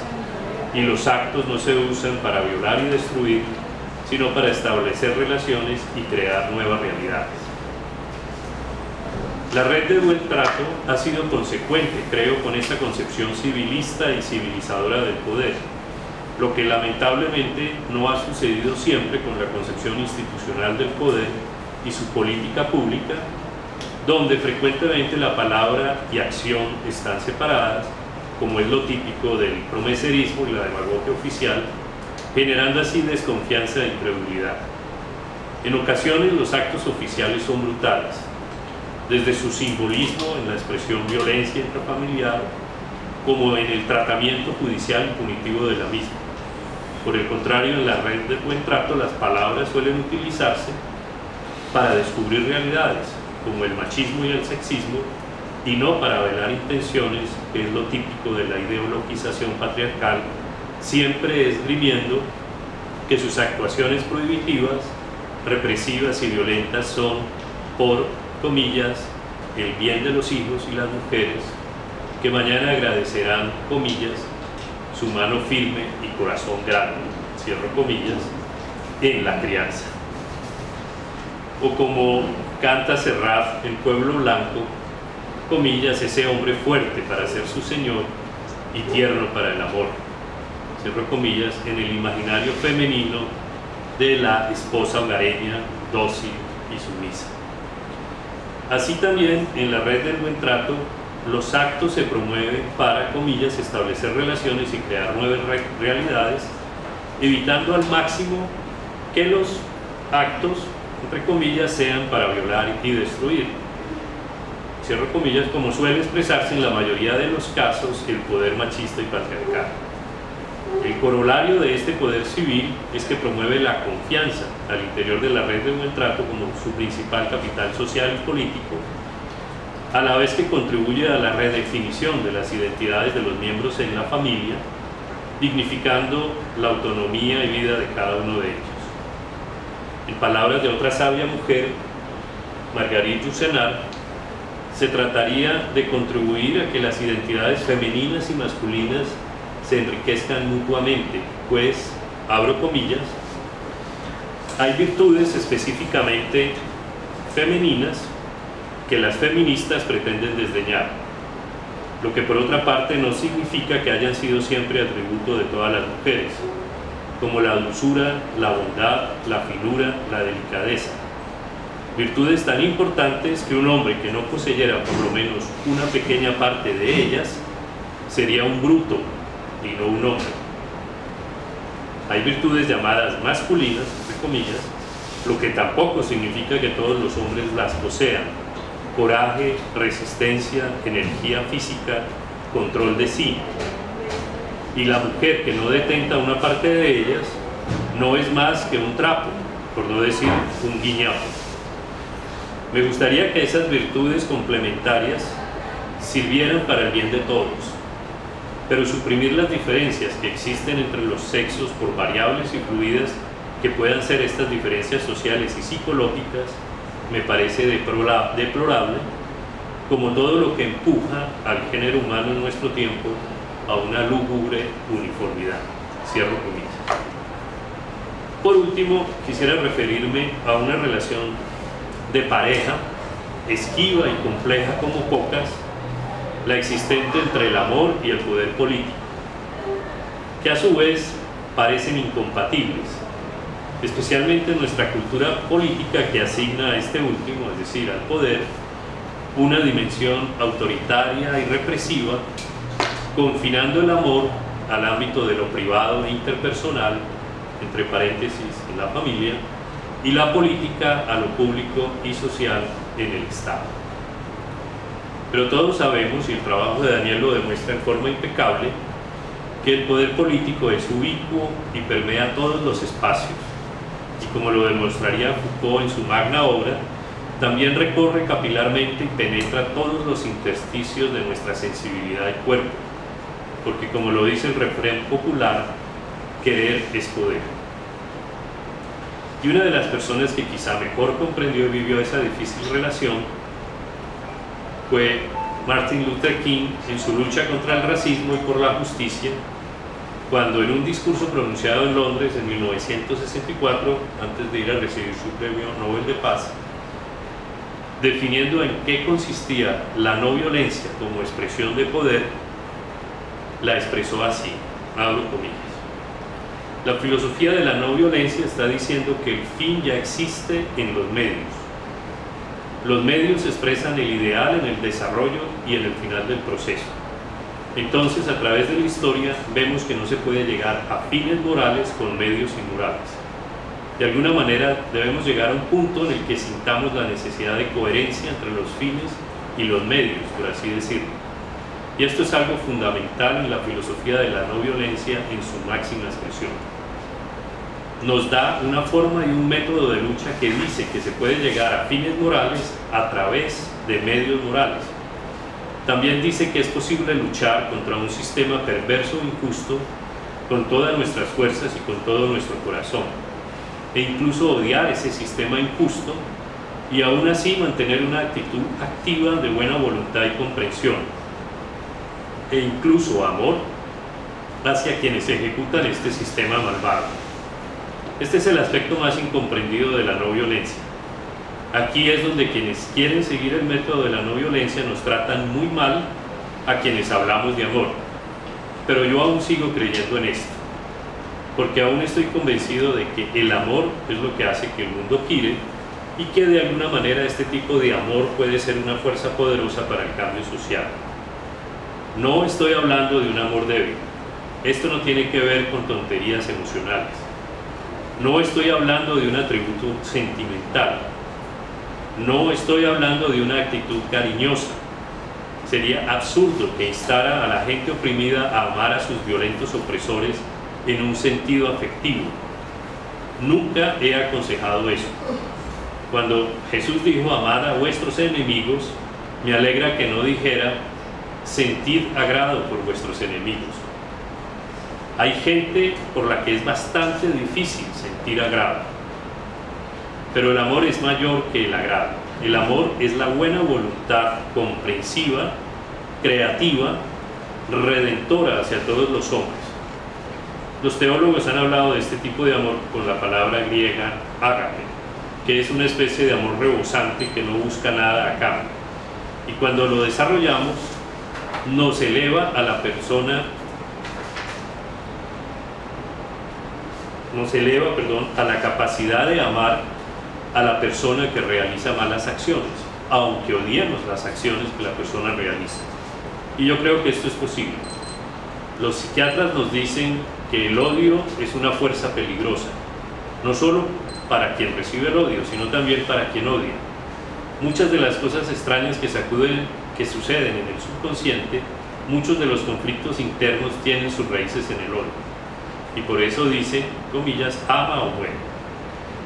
y los actos no se usan para violar y destruir, sino para establecer relaciones y crear nuevas realidades. La red de Buen Trato ha sido consecuente, creo, con esta concepción civilista y civilizadora del poder, lo que lamentablemente no ha sucedido siempre con la concepción institucional del poder y su política pública, donde frecuentemente la palabra y acción están separadas, como es lo típico del promeserismo y la demagogia oficial, generando así desconfianza e incredulidad. En ocasiones los actos oficiales son brutales, desde su simbolismo en la expresión violencia intrafamiliar, como en el tratamiento judicial y punitivo de la misma. Por el contrario, en la red de Buen Trato las palabras suelen utilizarse para descubrir realidades, como el machismo y el sexismo, y no para velar intenciones, que es lo típico de la ideologización patriarcal, siempre esgrimiendo que sus actuaciones prohibitivas, represivas y violentas son, por comillas, el bien de los hijos y las mujeres, que mañana agradecerán, comillas, su mano firme y corazón grande, cierro comillas, en la crianza. O como canta Serrat, el pueblo blanco, comillas, ese hombre fuerte para ser su señor y tierno para el amor, cierro comillas, en el imaginario femenino de la esposa hogareña, dócil y sumisa. Así también en la red del Buen Trato los actos se promueven para, comillas, establecer relaciones y crear nuevas realidades, evitando al máximo que los actos, entre comillas, sean para violar y destruir, cierro comillas, como suele expresarse en la mayoría de los casos el poder machista y patriarcal. El corolario de este poder civil es que promueve la confianza al interior de la red de Buen Trato como su principal capital social y político, a la vez que contribuye a la redefinición de las identidades de los miembros en la familia, dignificando la autonomía y vida de cada uno de ellos. En palabras de otra sabia mujer, Marguerite Yourcenar, se trataría de contribuir a que las identidades femeninas y masculinas se enriquezcan mutuamente, pues, abro comillas, hay virtudes específicamente femeninas que las feministas pretenden desdeñar, lo que por otra parte no significa que hayan sido siempre atributo de todas las mujeres, como la dulzura, la bondad, la finura, la delicadeza, virtudes tan importantes que un hombre que no poseyera por lo menos una pequeña parte de ellas sería un bruto y no un hombre. Hay virtudes llamadas masculinas, entre comillas, lo que tampoco significa que todos los hombres las posean: coraje, resistencia, energía física, control de sí. Y la mujer que no detenta una parte de ellas no es más que un trapo, por no decir un guiñapo. Me gustaría que esas virtudes complementarias sirvieran para el bien de todos, pero suprimir las diferencias que existen entre los sexos por variables y fluidas que puedan ser estas diferencias sociales y psicológicas me parece deplorable, como todo lo que empuja al género humano en nuestro tiempo a una lúgubre uniformidad. Cierro comillas. Por último, quisiera referirme a una relación de pareja esquiva y compleja como pocas, la existente entre el amor y el poder político, que a su vez parecen incompatibles, especialmente en nuestra cultura política que asigna a este último, es decir, al poder, una dimensión autoritaria y represiva, confinando el amor al ámbito de lo privado e interpersonal entre paréntesis, en la familia, y la política a lo público y social en el Estado. Pero todos sabemos, y el trabajo de Daniel lo demuestra en forma impecable, que el poder político es ubicuo y permea todos los espacios, y como lo demostraría Foucault en su magna obra, también recorre capilarmente y penetra todos los intersticios de nuestra sensibilidad y cuerpo, porque como lo dice el refrán popular, querer es poder. Y una de las personas que quizá mejor comprendió y vivió esa difícil relación fue Martin Luther King en su lucha contra el racismo y por la justicia, cuando en un discurso pronunciado en Londres en 1964, antes de ir a recibir su premio Nobel de Paz, definiendo en qué consistía la no violencia como expresión de poder, la expresó así, abro comillas: la filosofía de la no violencia está diciendo que el fin ya existe en los medios. Los medios expresan el ideal en el desarrollo y en el final del proceso. Entonces, a través de la historia, vemos que no se puede llegar a fines morales con medios inmorales. De alguna manera, debemos llegar a un punto en el que sintamos la necesidad de coherencia entre los fines y los medios, por así decirlo. Y esto es algo fundamental en la filosofía de la no violencia en su máxima expresión. Nos da una forma y un método de lucha que dice que se puede llegar a fines morales a través de medios morales. También dice que es posible luchar contra un sistema perverso e injusto con todas nuestras fuerzas y con todo nuestro corazón, e incluso odiar ese sistema injusto y aún así mantener una actitud activa de buena voluntad y comprensión, e incluso amor hacia quienes ejecutan este sistema malvado. Este es el aspecto más incomprendido de la no violencia. Aquí es donde quienes quieren seguir el método de la no violencia nos tratan muy mal a quienes hablamos de amor. Pero yo aún sigo creyendo en esto, porque aún estoy convencido de que el amor es lo que hace que el mundo gire y que de alguna manera este tipo de amor puede ser una fuerza poderosa para el cambio social. No estoy hablando de un amor débil. Esto no tiene que ver con tonterías emocionales. No estoy hablando de un atributo sentimental. No estoy hablando de una actitud cariñosa. Sería absurdo que instara a la gente oprimida a amar a sus violentos opresores en un sentido afectivo. Nunca he aconsejado eso. Cuando Jesús dijo amar a vuestros enemigos, me alegra que no dijera sentir agrado por vuestros enemigos. Hay gente por la que es bastante difícil sentir agrado, pero el amor es mayor que el agrado. El amor es la buena voluntad comprensiva, creativa, redentora hacia todos los hombres. Los teólogos han hablado de este tipo de amor con la palabra griega ágape, que es una especie de amor rebosante que no busca nada a cambio. Y cuando lo desarrollamos, nos eleva a la persona, a la capacidad de amar a la persona que realiza malas acciones, aunque odiemos las acciones que la persona realiza. Y yo creo que esto es posible. Los psiquiatras nos dicen que el odio es una fuerza peligrosa, no solo para quien recibe el odio, sino también para quien odia. Muchas de las cosas extrañas que suceden en el subconsciente, muchos de los conflictos internos tienen sus raíces en el odio. Y por eso dice, comillas, ama o muere.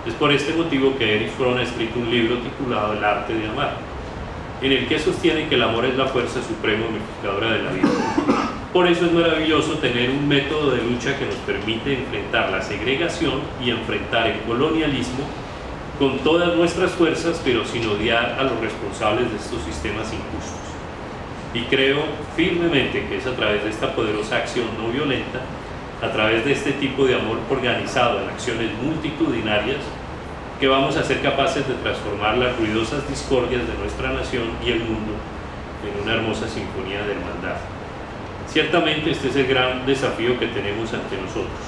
Es por este motivo que Erich Fromm ha escrito un libro titulado El arte de amar, en el que sostiene que el amor es la fuerza suprema unificadora de la vida. Por eso es maravilloso tener un método de lucha que nos permite enfrentar la segregación y enfrentar el colonialismo con todas nuestras fuerzas, pero sin odiar a los responsables de estos sistemas injustos. Y creo firmemente que es a través de esta poderosa acción no violenta, a través de este tipo de amor organizado en acciones multitudinarias, que vamos a ser capaces de transformar las ruidosas discordias de nuestra nación y el mundo en una hermosa sinfonía de hermandad. Ciertamente este es el gran desafío que tenemos ante nosotros.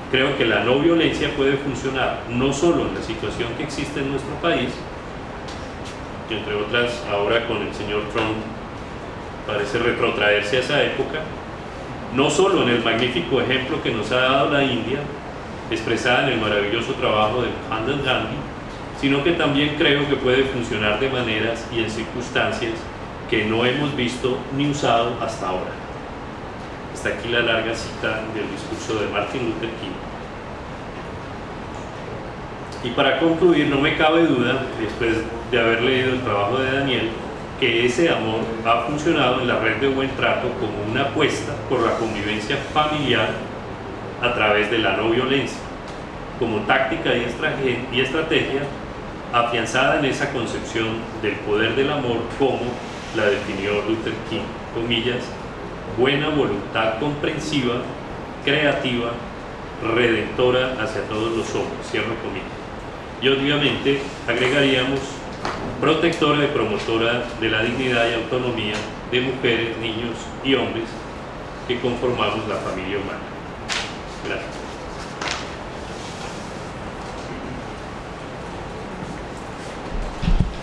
Creo que la no violencia puede funcionar no solo en la situación que existe en nuestro país, que entre otras ahora con el señor Trump parece retrotraerse a esa época, no solo en el magnífico ejemplo que nos ha dado la India, expresada en el maravilloso trabajo de Mahatma Gandhi, sino que también creo que puede funcionar de maneras y en circunstancias que no hemos visto ni usado hasta ahora. Hasta aquí la larga cita del discurso de Martin Luther King. Y para concluir, no me cabe duda, después de haber leído el trabajo de Daniel, que ese amor ha funcionado en la red de Buen Trato como una apuesta por la convivencia familiar a través de la no violencia, como táctica y estrategia afianzada en esa concepción del poder del amor como la definió Luther King, comillas, buena voluntad comprensiva, creativa, redentora hacia todos los hombres, cierro comillas. Y obviamente agregaríamos protectora y promotora de la dignidad y autonomía de mujeres, niños y hombres que conformamos la familia humana. Gracias.